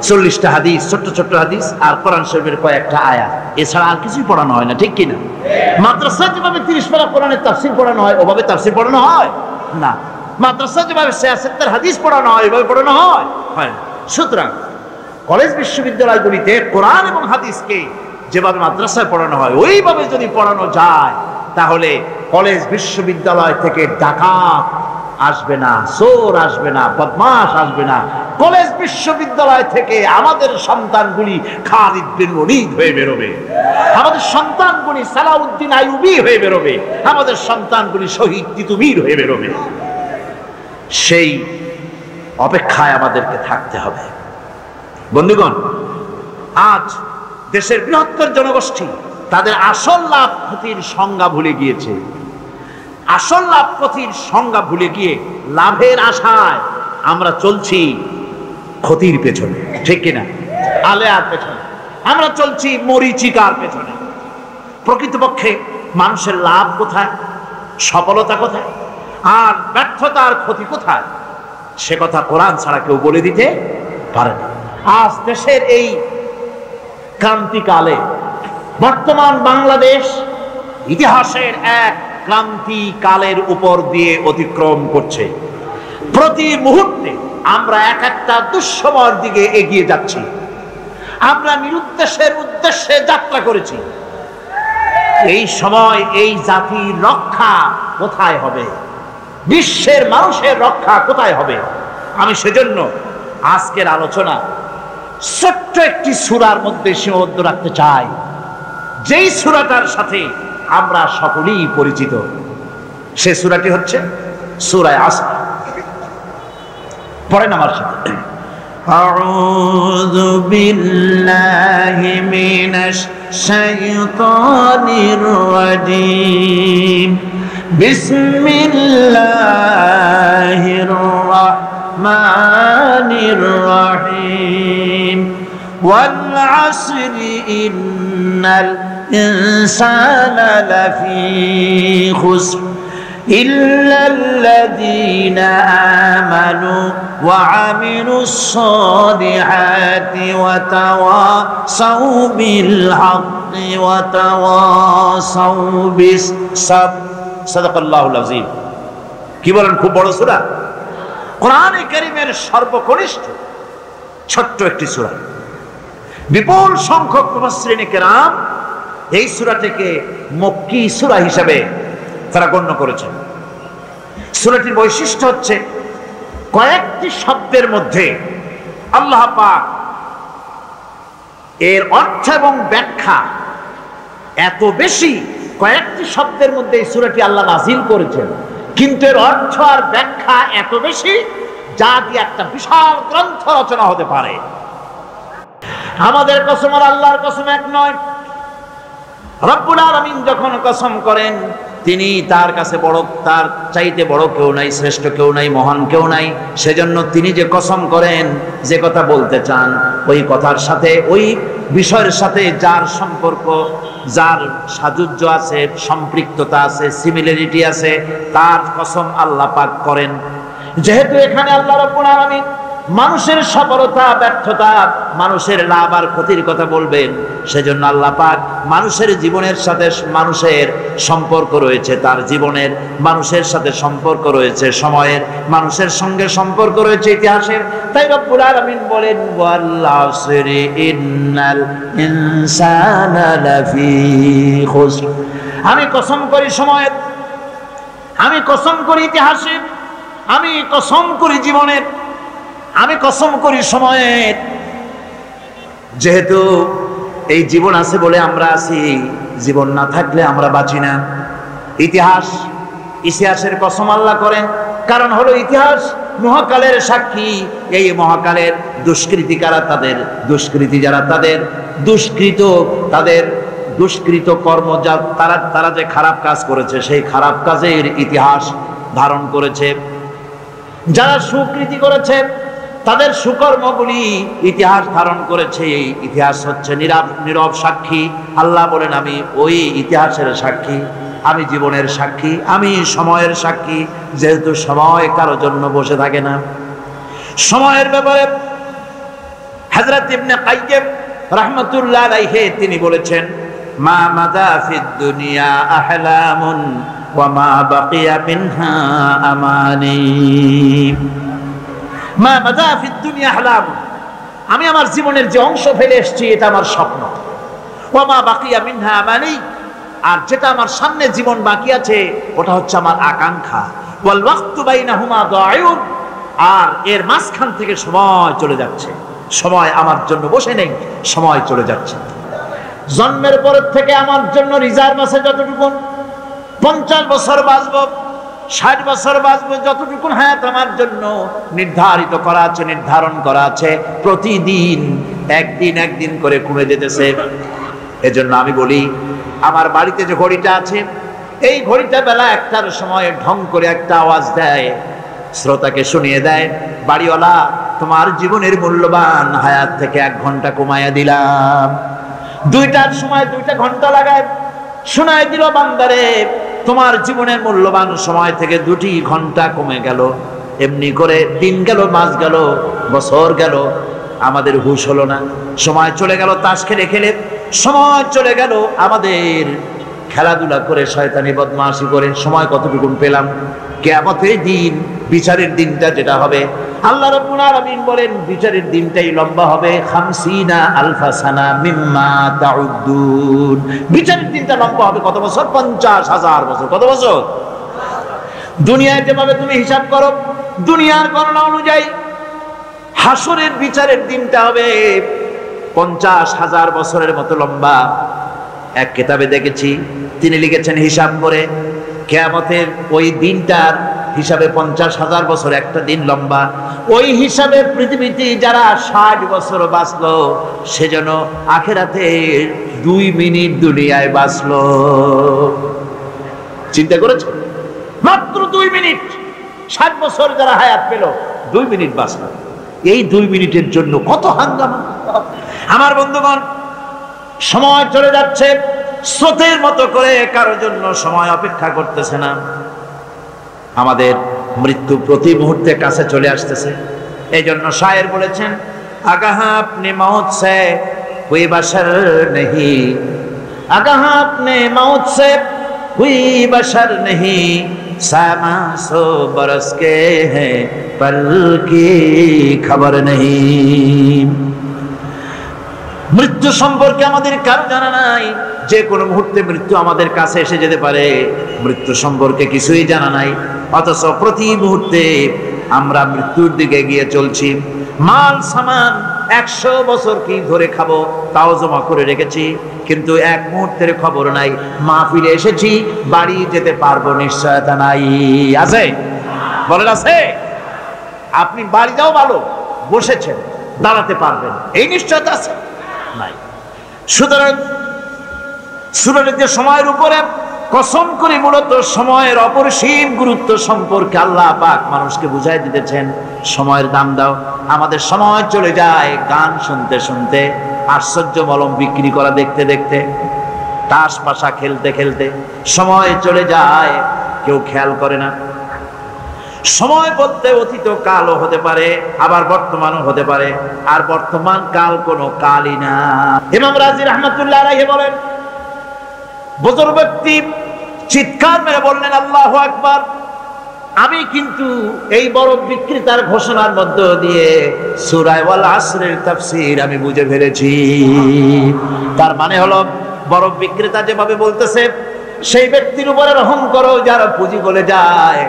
40টা হাদিস, ছোট্ট ছোট্ট হাদিস আর কোরআন শরীফের কয়েকটা আয়াত, এছাড়া আর কিছুই পড়ানো হয় না। ঠিক কিনা? মাদ্রাসায় যেভাবে 30 পারা কোরআনের তাফসীর পড়ানো হয়, ওভাবে তাফসীর পড়ানো হয় না। মাদ্রাসায় যেভাবে 70 হাদিস পড়ানো হয়, ওইভাবে পড়ানো হয় না। সুতরাং কলেজ বিশ্ববিদ্যালয়গুলিতে কোরআন এবং হাদিসকে যেভাবে মাদ্রাসায় পড়ানো হয়, ওইভাবে যদি পড়ানো যায়, তাহলে কলেজ বিশ্ববিদ্যালয় থেকে ডাকাত আসবে না, চোর আসবে না, বদমাশ আসবে না। কলেজ বিশ্ববিদ্যালয় থেকে আমাদের সন্তানগুলি খালিদ বিন ওলীদ হয়ে বেরোবে, আমাদের সন্তানগুলি সালাউদ্দিন আইয়ুবী হয়ে বেরোবে, আমাদের সন্তানগুলি শহীদ তিতুমীর হয়ে বেরোবে। সেই অপেক্ষায় আমাদেরকে থাকতে হবে। বন্ধুগণ, আজ দেশের বৃহত্তর জনগোষ্ঠী তাদের আসল লাভ ক্ষতির সংজ্ঞা ভুলে গিয়েছে। আসল লাভ ক্ষতির সংজ্ঞা ভুলে গিয়ে লাভের আশায় আমরা চলছি ক্ষতির পেছনে। ঠিক কিনা? আলেয়ার পেছনে আমরা চলছি, মরিচিকার পেছনে। প্রকৃতপক্ষে মানুষের লাভ কোথায়, সফলতা কোথায়, আর ব্যর্থতার ক্ষতি কোথায়, সে কথা কোরআন ছাড়া কেউ বলে দিতে পারে না। আজ দেশের এই ক্রান্তিকালে বর্তমান বাংলাদেশ ইতিহাসের এক ক্রান্তিকালের উপর দিয়ে অতিক্রম করছে। প্রতি মুহূর্তে আমরা এক একটা দুঃসময়ের দিকে এগিয়ে যাচ্ছি। আমরা নিরুদ্দেশের উদ্দেশ্যে যাত্রা করেছি। এই সময় এই জাতির রক্ষা কোথায় হবে, বিশ্বের মানুষের রক্ষা কোথায় হবে? আমি সেজন্য আজকের আলোচনা ছোট্ট একটি সূরার মধ্যে সীমাবদ্ধ রাখতে চাই, যেই সূরাটার সাথে আমরা সকলেই পরিচিত। সে সূরাটি হচ্ছে সূরা আসর। পড়েন আমার সাথে। আউযু বিল্লাহি মিনাশ শাইতানির রাজীম। বিসমিল্লাহির রাহমানির রাহিম। ওয়াল আসরি ইন্নাল ইনসানা লাফি খুসর إلا الذين آمنوا وعملوا الصالحات وتواصوا بالحق وتواصوا بالصبر صدق الله العظيم। কি বলেন? খুব বড় সূরা, কোরআনে কারীমের সর্বকনিষ্ঠ ছোট্ট একটি সূরা। বিপুল সংখ্যক মুফাসসিরিন কেরাম এই সূরাটিকে মক্কি সূরা হিসেবে তারা গণ্য করেছেন। সূরাটির বৈশিষ্ট্য হচ্ছে কয়েকটি শব্দের মধ্যে আল্লাহ পাক এর অর্থ এবং ব্যাখ্যা এত বেশি, কয়েকটি শব্দের মধ্যে এই সূরাটি আল্লাহ নাযিল করেছেন, কিন্তু এর অর্থ আর ব্যাখ্যা এত বেশি যা দিয়ে একটা বিশাল গ্রন্থ রচনা হতে পারে। আমাদের কসম আর আল্লাহর কসম এক নয়। রব্বুল আলামিন যখন কসম করেন, তিনি তার কাছে বড়, তার চাইতে বড় কেউ নাই, শ্রেষ্ঠ কেউ নাই, মহান কেউ নাই। সেজন্য তিনি যে কসম করেন, যে কথা বলতে চান, ওই কথার সাথে, ওই বিষয়ের সাথে যার সম্পর্ক, যার সাযুজ্য আছে, সম্পৃক্ততা আছে, সিমিলারিটি আছে, তার কসম আল্লাহ পাক করেন। যেহেতু এখানে আল্লাহ রাব্বুল আলামিন মানুষের সফলতা, ব্যর্থতা, মানুষের লাভ আর ক্ষতির কথা বলবেন, সেজন্য আল্লাহ পাক মানুষের জীবনের সাথে, মানুষের সম্পর্ক রয়েছে তার জীবনের, মানুষের সাথে সম্পর্ক রয়েছে সময়ের, মানুষের সঙ্গে সম্পর্ক রয়েছে ইতিহাসের। তাই রব্বুল আলামিন বলেন, ওয়াল আসরি ইন্নাল ইনসানা লাফি খুসর। আমি কসম করি সময়ের, আমি কসম করি ইতিহাসের, আমি কসম করি জীবনের, আমি কসম করি সময়ের। যেহেতু এই জীবন আছে বলে আমরা আছি, জীবন না থাকলে আমরা বাঁচি না। ইতিহাসের কসম আল্লাহ করেন, কারণ হলো ইতিহাস মহাকালের সাক্ষী। এই মহাকালের দুষ্কৃতিকারা, তাদের দুষ্কৃতি যারা, তাদের দুষ্কৃত কর্ম, যা তারা যে খারাপ কাজ করেছে, সেই খারাপ কাজের ইতিহাস ধারণ করেছে। যারা সুকৃতি করেছে, তাদের সুকর্মগুলি ইতিহাস ধারণ করেছে। এই ইতিহাস হচ্ছে নীরব সাক্ষী। আল্লাহ বলেন, আমি ওই ইতিহাসের সাক্ষী, আমি জীবনের সাক্ষী, আমি সময়ের সাক্ষী। যেহেতু সময় কারো জন্য বসে থাকে না। সময়ের ব্যাপারে হযরত ইবনে কাইয়্যিম রাহমাতুল্লাহ আলাইহি তিনি বলেছেন, মা মাদা ফিদ দুনিয়া আহলামুন ওয়া মা বাকিয়া মিনহা আমানি। মা মাদা ফিদ দুনিয়া আহলাম, আমি আমার জীবনের যে অংশ ফেলে এসেছি এটা আমার স্বপ্ন। ওয়া মা বাকিয়া মিনহা আমানি, আর যেটা আমার সামনে জীবন বাকি আছে ওটা হচ্ছে আমার আকাঙ্ক্ষা। ওয়াল ওয়াক্তু বাইনাহুমা দায়ুন, আর এর মাঝখান থেকে সময় চলে যাচ্ছে। সময় আমার জন্য বসে নেই, সময় চলে যাচ্ছে। জন্মের পর থেকে আমার জন্য রিজার্ভ আছে যতটুকু, 50 বছর বাঁচবো, 60 বছর বাঁচবো, যতটুকু হায়াত আমার জন্য নির্ধারিত করা আছে, নির্ধারণ করা আছে, প্রতিদিন একদিন করে কমে যেতেছে। এজন্য আমি বলি, আমার বাড়িতে যে ঘড়িটা আছে, এই ঘড়িটা বেলা 1টার সময় ঢং করে একটা আওয়াজ দেয়, শ্রোতাকে শুনিয়ে দেয়, বাড়িওয়ালা তোমার জীবনের মূল্যবান হায়াত থেকে 1 ঘন্টা কমাইয়া দিলাম। 2টার সময় 2টা ঘন্টা লাগায় শোনায় দিল, বান্দারে তোমার জীবনের মূল্যবান সময় থেকে 2টি ঘন্টা কমে গেল। এমনি করে দিন গেল, মাস গেল, বছর গেল, আমাদের হুঁশ হলো না। সময় চলে গেল তাস খেলে খেলে, সময় চলে গেল আমাদের খেলাধুলা করে, শয়তানি বদমাশি করে। সময় কতটুকু পেলাম? কিয়ামতের দিন, বিচারের দিনটা যেটা হবে, আল্লাহ রাব্বুল আলামিন বলেন বিচারের দিনটাই লম্বা হবে 50 আলফা সানা মিম্মা তাউদ্দুন। বিচারের দিনটা লম্বা হবে কত বছর? 50,000 বছর। কত বছর? দুনিয়ায় যেভাবে তুমি হিসাব করো, দুনিয়ার গণনা অনুযায়ী হাসরের বিচারের দিনটা হবে 50,000 বছরের মতো লম্বা। এক কিতাবে দেখেছি, তিনি লিখেছেন হিসাব করে, কিয়ামতের ওই দিনটার হিসাবে 50,000 বছর একটা দিন লম্বা। ওই হিসাবে পৃথিবীতে যারা 60 বছর বাঁচলো, সেজন্য আখিরাতে 2 মিনিট দুনিয়ায় বাঁচলো। চিন্তা করেছো? মাত্র 2 মিনিট। 60 বছর যারা হায়াত পেল, 2 মিনিট বাঁচলো। এই 2 মিনিটের জন্য কত হাঙ্গামা! আমার বন্ধুগণ, সময় চলে যাচ্ছে স্রোতের মতো করে, কারোর জন্য সময় অপেক্ষা করতেছে না। আমাদের মৃত্যু প্রতি মুহূর্তে কাছে চলে আসতেছে। এই জন্য শায়ের বলেছেন, আগাহ আপনি মৌত সে কোই বশর নেহি, আগাহ আপনি মৌত সে কোই বশর নেহি, সামা সো বরস কে হ্যাঁ পল কি খবর নেহি। মৃত্যু সম্পর্কে আমাদের কারো জানা নাই। যে কোনো মুহূর্তে মৃত্যু আমাদের কাছে এসে যেতে পারে, মৃত্যু সম্পর্কে কিছুই জানা নাই। অথচ প্রতি মুহূর্তে আমরা মৃত্যুর দিকে এগিয়ে চলছি। মাল সামান 100 বছর কি ধরে খাবো তাও জমা করে রেখেছি, কিন্তু এক মুহূর্তের খবর নাই। মাহফিলে এসেছি, বাড়ি যেতে পারবো নিশ্চয়তা নাই। আছে? বলেন আছে? আপনি বাড়ি যাও ভালো, বসেছেন, দাঁড়াতে পারবেন, এই নিশ্চয়তা আছে? নাই। সুতরাং সুরাটের যে সময়ের উপরে কসম করে মূলত সময়ের অপরিসীম গুরুত্ব সম্পর্কে আল্লাহ পাক মানুষকে বুঝাই দিতেছেন। সময়ের দাম দাও। আমাদের সময় চলে যায় গান শুনতে শুনতে, আশ্চর্য মলম বিক্রি করা দেখতে দেখতে, তাস পাশা খেলতে খেলতে সময় চলে যায়, কেউ খেয়াল করে না। সময় বলতে অতীত কালও হতে পারে, আবার বর্তমানও হতে পারে, আর বর্তমান কাল কোনো কালই না। ইমাম রাজি রাহমাতুল্লাহ আলাইহি বলেন, বুজুর্গ ব্যক্তি চিৎকার মেরে বললেন, আল্লাহু আকবার। আমি কিন্তু এই বড় বিক্রেতার ঘোষণার মধ্য দিয়ে সূরা ওয়াল আসরের তাফসীর আমি বুঝে ফেলেছি। তার মানে হলো, বড় বিক্রেতা যেভাবে বলতেছে, সেই ব্যক্তির উপরে রহম করো যারা পুঁজি বলে যায়।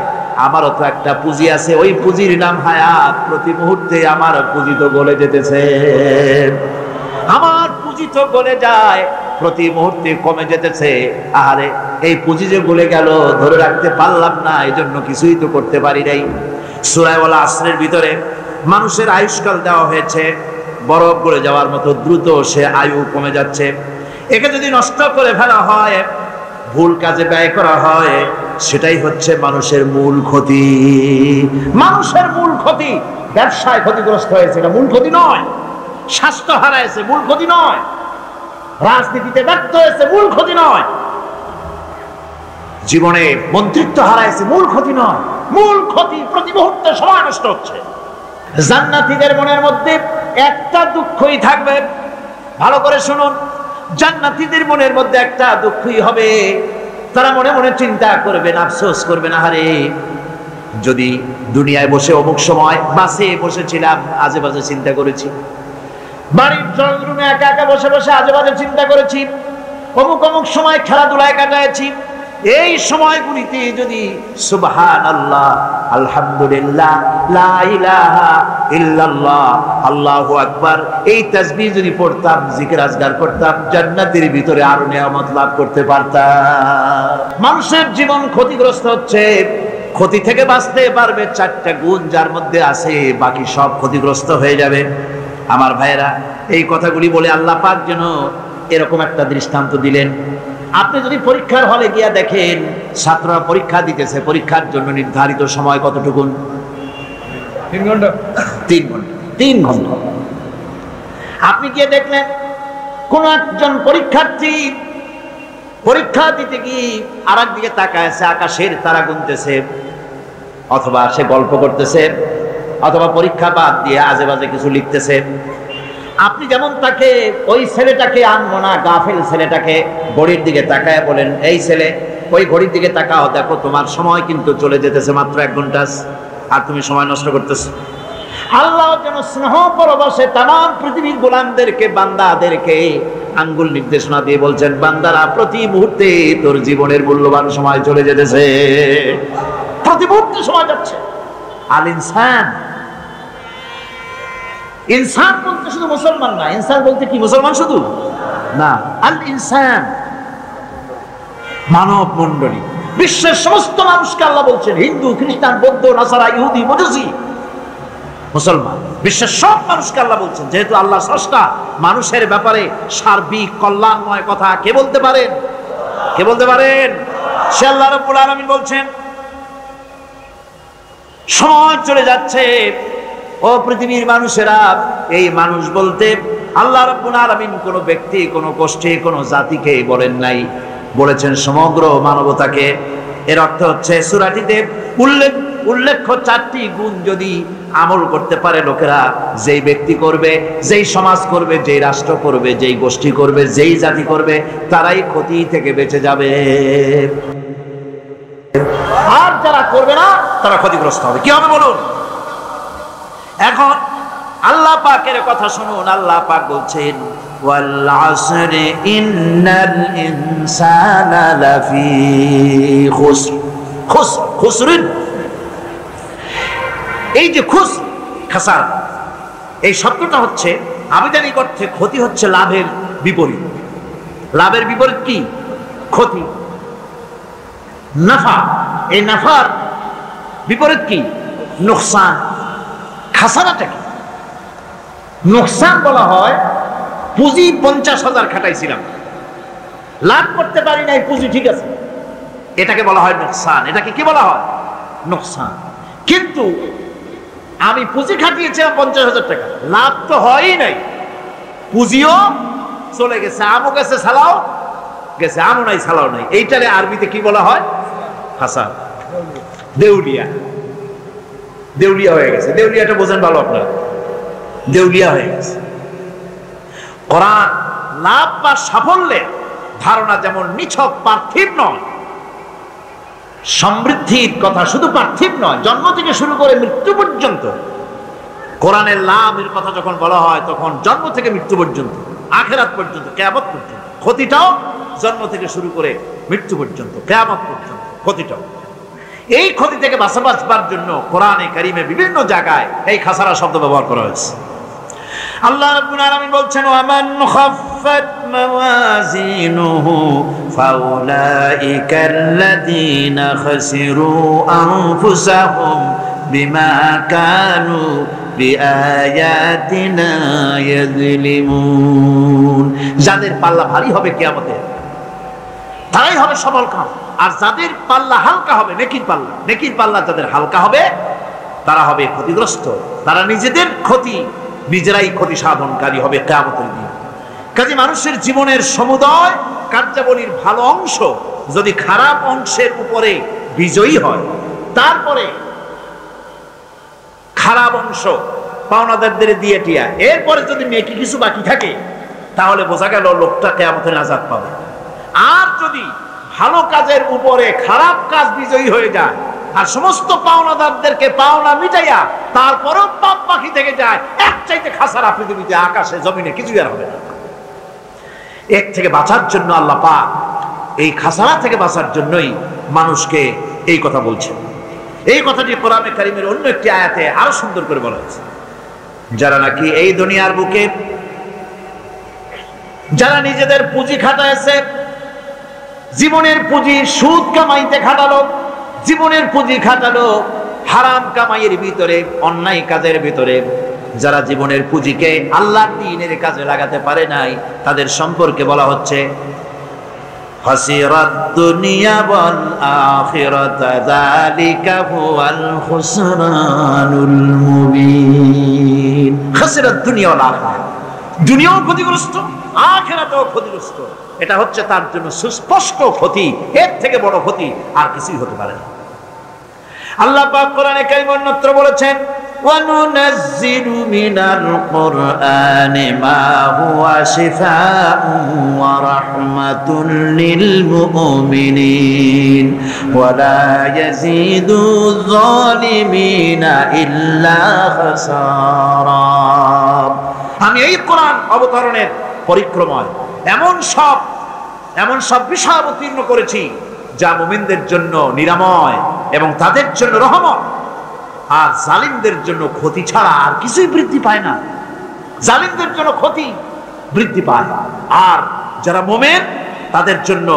আমারও তো একটা পুঁজি আছে, ওই পুঁজির নাম হায়াত। প্রতি মুহূর্তে আমার পুঁজি তো গলে যেতেছে, আমার পুঁজি তো গলে যায়, প্রতি মুহূর্তে কমে যেতেছে। আরে এই পুঁজি যে গলে গেল, ধরে রাখতে পারলাম না, এই জন্য কিছুই তো করতে পারি নাই। সূরা ওয়াল আসরের ভিতরে মানুষের আয়ুষ্কাল দেওয়া হয়েছে, বরফ গলে যাওয়ার মতো দ্রুত সে আয়ু কমে যাচ্ছে। একে যদি নষ্ট করে ফেলা হয়, ভুল কাজে ব্যয় করা হয়, সেটাই হচ্ছে মানুষের মূল ক্ষতি। মানুষের মূল ক্ষতি। ব্যবসায় ক্ষতিগ্রস্ত হয়েছে, এটা মূল ক্ষতি নয়। স্বাস্থ্য হারাইছে, মূল ক্ষতি নয়। রাজনীতিতে ব্যর্থ হয়েছে, মূল ক্ষতি নয়। জীবনে মন্ত্রিত্ব হারাইছে, মূল ক্ষতি নয়। মূল ক্ষতি প্রতি মুহূর্তে সময় নষ্ট হচ্ছে। জান্নাতীদের মনের মধ্যে একটা দুঃখই থাকবে, ভালো করে শুনুন। জান্নাতীদের মনের মধ্যে একটা দুঃখই হবে, তারা মনে মনে চিন্তা করবেন, আফসোস করবেন, আহারে যদি দুনিয়ায় বসে অমুক সময় বাসে বসেছিলাম, আজে বাজে চিন্তা করেছি, বাড়ির ড্রয়িং রুমে একা একা বসে বসে আজে বাজে চিন্তা করেছি, অমুক অমুক সময় খেলাধুলায় কাটাইছি। এই সময়গুলিতে যদি সুবহানাল্লাহ, আলহামদুলিল্লাহ, লা ইলাহা ইল্লাল্লাহ, আল্লাহু আকবার, এই তাসবিহ যদি পড়তাম, জিকির আজগার করতাম, জান্নাতের ভিতরে আরো নিয়ামত লাভ করতে পারতাম। মানুষের জীবন ক্ষতিগ্রস্ত হচ্ছে। ক্ষতি থেকে বাঁচতে পারবে 4টা গুণ যার মধ্যে আছে, বাকি সব ক্ষতিগ্রস্ত হয়ে যাবে। আমার ভাইয়েরা, এই কথাগুলি বলে আল্লাহ পাক যেন এরকম একটা দৃষ্টান্ত দিলেন। আপনি যদি পরীক্ষার হলে গিয়া দেখেন, ছাত্ররা পরীক্ষা দিতেছে, পরীক্ষার জন্য নির্ধারিত সময় কতটুকুন? 3 ঘন্টা। 3 ঘন্টা। আপনি গিয়ে দেখলেন কোন একজন পরীক্ষার্থী পরীক্ষা দিতে গিয়ে আর একদিকে তাকায় আছে, আকাশের তারা গুনতেছে, অথবা সে গল্প করতেছে, অথবা পরীক্ষা বাদ দিয়ে আজে বাজে কিছু লিখতেছে। আপনি যেমন তাকে, ওই ছেলেটাকে আনবো না, গাফেল ছেলেটাকে ঘড়ির দিকে তাকায় বলেন, এই ছেলে ওই ঘড়ির দিকে তাকাও, দেখো তোমার সময় কিন্তু চলে যেতেছে মাত্র 1 ঘন্টা, আর তুমি সময় নষ্ট করতেছো। আল্লাহ যেন স্নেহ পরবশে তাম পৃথিবীর গোলামদেরকে, বান্দাদেরকে আঙ্গুল নির্দেশনা দিয়ে বলছেন, বান্দারা প্রতি মুহূর্তে তোর জীবনের মূল্যবান সময় চলে যেতেছে, প্রতি মুহূর্তে সময় যাচ্ছে। আল ইনসান, ইনসান বলতে শুধু মুসলমান না, ইনসান বলতে কি মুসলমান শুধু না, আল ইনসান মানব মণ্ডলী, বিশ্বের সমস্ত মানুষকে আল্লাহ বলছেন, হিন্দু, খ্রিস্টান, বৌদ্ধ, নাসারা, ইহুদি, মজুসি, মুসলমান, বিশ্বের সব মানুষকে আল্লাহ বলছেন। যেহেতু আল্লাহ স্রষ্টা, মানুষের ব্যাপারে সার্বিক কল্যাণময় কথা কে বলতে পারেন? কে বলতে পারেন? সে আল্লাহ রাব্বুল আলামিন বলছেন, সময় চলে যাচ্ছে ও পৃথিবীর মানুষেরা। এই মানুষ বলতে আল্লাহ রাব্বুল আলামিন কোনো ব্যক্তি, কোনো গোষ্ঠী, কোনো জাতিকে বলেন নাই, বলেছেন সমগ্র মানবতাকে। এর অর্থ হচ্ছে সূরাটিতে উল্লেখ্য 4টি গুণ যদি আমল করতে পারে লোকেরা, যেই ব্যক্তি করবে, যেই সমাজ করবে, যেই রাষ্ট্র করবে, যেই গোষ্ঠী করবে, যেই জাতি করবে, তারাই ক্ষতি থেকে বেঁচে যাবে, আর যারা করবে না তারা ক্ষতিগ্রস্ত হবে। কি হবে বলুন? এখন আল্লাহ পাকের কথা শুনুন। আল্লাহ পাক বলছেন, ওয়াল আসরি ইন্নাল ইনসানা লাফি খুসর। খুসরিন, এই যে খুসর, খাসার, এই শব্দটা হচ্ছে আবিধানিক অর্থে ক্ষতি হচ্ছে লাভের বিপরীত। লাভের বিপরীত কি? ক্ষতি। নাফা, এই নাফার বিপরীত কি? নোকসান। খাসারাটা কি? নোকসান বলা হয় পুঁজি 50,000 খাটাইছিলাম, লাভ করতে পারি নাই, পুঁজি ঠিক আছে, এটাকে বলা হয় নোকসান। এটাকে কি বলা হয়? নোকসান। কিন্তু আমি পুঁজি খাটিয়েছিলাম 50,000 টাকা, লাভ তো হয়ই নাই, পুঁজিও চলে গেছে, আমও গেছে সালাও গেছে, আমও নাই সালাও নাই। এইটারে আরবিতে কি বলা হয়? খাসার, দেউলিয়া। দেউলিয়া হয়ে গেছে। দেউলিয়াটা বোঝেন ভালো আপনারা, দেউলিয়া হয়ে গেছে। কোরআন লাভ বা সাফল্যের ধারণা যেমন নিছক পার্থিব নয়, সমৃদ্ধির কথা শুধু পার্থিব নয়, জন্ম থেকে শুরু করে মৃত্যু পর্যন্ত। কোরআনের লাভের কথা যখন বলা হয় তখন জন্ম থেকে মৃত্যু পর্যন্ত, আখিরাত পর্যন্ত, কিয়ামত পর্যন্ত। ক্ষতিটাও জন্ম থেকে শুরু করে মৃত্যু পর্যন্ত, কিয়ামত পর্যন্ত ক্ষতিটাও। এই ক্ষতি থেকে বাঁচাবার জন্য কোরআনে কারিমে বিভিন্ন জায়গায় এই খাসারা শব্দ ব্যবহার করা হয়েছে। আল্লাহ রাব্বুল আলামিন বলছেন, ওয়ামান খাফফাত মাওয়াজিনুহু ফাউলাইকাল্লাযীনা খাসিরু আনফুসাহুম বিমা কানু বিআয়াতিনা ইয়াযলিমুন। যাদের পাল্লা ভারী হবে কিয়ামতে তারাই হবে সফলকাম, আর যাদের পাল্লা হালকা হবে, নেকির পাল্লা, নেকির পাল্লা যাদের হালকা হবে তারা হবে ক্ষতিগ্রস্ত, তারা নিজেদের ক্ষতি নিজেরাই ক্ষতি সাধনকারী হবে কিয়ামতের দিন। কাজে মানুষের জীবনের সমুদয় কার্যাবলীর ভালো অংশ যদি খারাপ অংশের উপরে বিজয়ী হয়, তারপরে খারাপ অংশ পাওনাদারদের দিয়ে টিয়া, এরপরে যদি নেকি কিছু বাকি থাকে, তাহলে বোঝা গেল লোকটা কিয়ামতের নাজাত পাবে। আর যদি ভালো কাজের উপরে খারাপ কাজ বিজয়ী হয়ে যায় আর সমস্ত পাওনাদারদেরকে পাওনা মিটাইয়া তারপরেও পাপ বাকি থেকে যায়, এক চাইতে খাসারা পৃথিবীতে, আকাশে জমিনে কিছুই আর হবে না। এর থেকে বাঁচার জন্য আল্লাহ পাক, এই খাসারা থেকে বাঁচার জন্যই মানুষকে এই কথা বলছেন। এই কথাটি কোরআনে কারিমের অন্য একটি আয়াতে আরো সুন্দর করে বলা হয়েছে, যারা নাকি এই দুনিয়ার বুকে যারা নিজেদের পুঁজি খাটাইছে, জীবনের পুঁজি সুদ কামাইতে খাটালো, জীবনের পুঁজি খাটালো হারাম কামাইয়ের ভিতরে, অন্যায় কাজের ভিতরে, যারা জীবনের পুঁজিকে আল্লাহর দ্বীনের কাজে লাগাতে পারে নাই, তাদের সম্পর্কে বলা হচ্ছে খাসিরাত দুনিয়া ওয়াল আখিরাত যালিকা হুয়াল খুসরানুল মুবিন। খাসিরাত দুনিয়া ওয়াল আখিরাত, দুনিয়াও ক্ষতিগ্রস্ত, আখিরাতেও ক্ষতিগ্রস্ত। এটা হচ্ছে তার জন্য সুস্পষ্ট ক্ষতি, এর থেকে বড় ক্ষতি আর কিছুই হতে পারে না। আল্লাহ পাক কোরআনে কারিমে অন্যত্র বলেছেন, ওয়ানুনাজ্জিলু মিনাল কুরআনি মা হুয়া শিফাউন ওয়া রাহমাতুন লিল মুমিনিন ওয়া লা ইয়াজিদু যালিমিনা ইল্লা খাসারা। আমি এই কোরআন অবতরণের পরিক্রমায় এমন সব বিষয় অবতীর্ণ করেছি যা মুমিনদের জন্য নিরাময় এবং তাদের জন্য রহমত, আর জালিমদের জন্য ক্ষতি ছাড়া আর কিছুই বৃদ্ধি পায় না। জালিমদের জন্য ক্ষতি বৃদ্ধি পায়, আর যারা মুমিন তাদের জন্য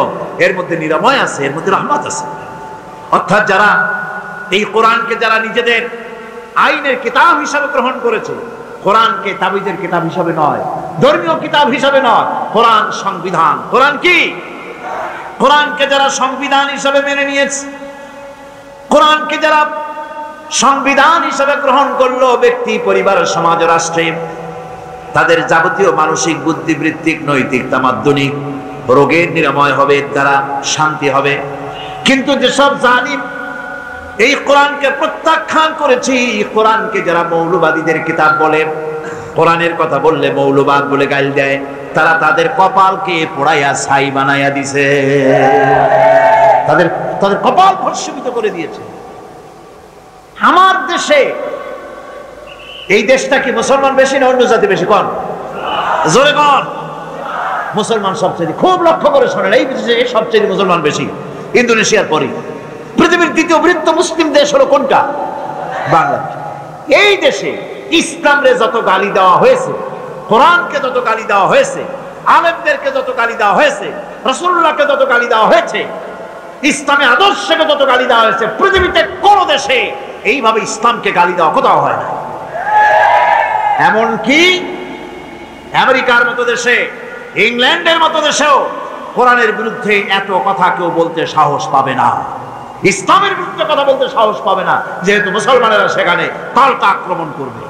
এর মধ্যে নিরাময় আছে, এর মধ্যে রহমত আছে। অর্থাৎ যারা এই কোরআনকে যারা নিজেদের আইনের কিতাব হিসাবে গ্রহণ করেছে, কোরআনকে তাবিজের কিতাব হিসাবে নয়, ধর্মীয় কিতাব হিসাবে নয়, কোরআন সংবিধান। কোরআন কি? কোরআনকে যারা সংবিধান হিসাবে মেনে নিয়েছে, কোরআনকে যারা সংবিধান হিসাবে গ্রহণ করলো, ব্যক্তি, পরিবার, সমাজ, রাষ্ট্রে তাদের যাবতীয় মানসিক, বুদ্ধিবৃত্তিক, নৈতিক, তামাদ্দুনিক রোগের নিরাময় হবে, তারা শান্তি হবে। কিন্তু যেসব জালিম এই কোরআনকে প্রত্যাখ্যান করেছি, কোরআনকে যারা মৌলবাদীদের কিতাব বলে, কোরআনের কথা বললে মৌলবাদ বলে গাইল দেয়, তারা তাদের কপালকে পোড়াইয়া ছাই বানাইয়া দিছে, তাদের কপাল ভস্মীভূত করে দিয়েছে। আমার দেশে, এই দেশটা কি মুসলমান বেশি না অন্য জাতি বেশি? কোন? জোরে কোন? মুসলমান সবচেয়ে, খুব লক্ষ্য করে শোনেন, এই দেশে সবচেয়ে মুসলমান বেশি, ইন্দোনেশিয়ার পরে। পৃথিবীর দ্বিতীয় বৃহত্তম মুসলিম দেশ হলো কোনটা? বাংলাদেশ। এই দেশে ইসলামরে যত গালি দেওয়া হয়েছে, কোরআনকে যত গালি দেওয়া হয়েছে, আলেমদেরকে যত গালি দেওয়া হয়েছে, রাসূলুল্লাহকে যত গালি দেওয়া হয়েছে, ইসলামী আদর্শকে যত গালি দেওয়া হয়েছে, পৃথিবীতে কোন দেশে এইভাবে ইসলামকে গালি দেওয়া কোথাও হয় না। এমনকি আমেরিকার মতো দেশে, ইংল্যান্ডের মতো দেশেও কোরআনের বিরুদ্ধে এত কথা কেউ বলতে সাহস পাবে না, ইসলামের বিরুদ্ধে কথা বলতে সাহস পাবে না, যেহেতু মুসলমানেরা সেখানে পাল্টা আক্রমণ করবে।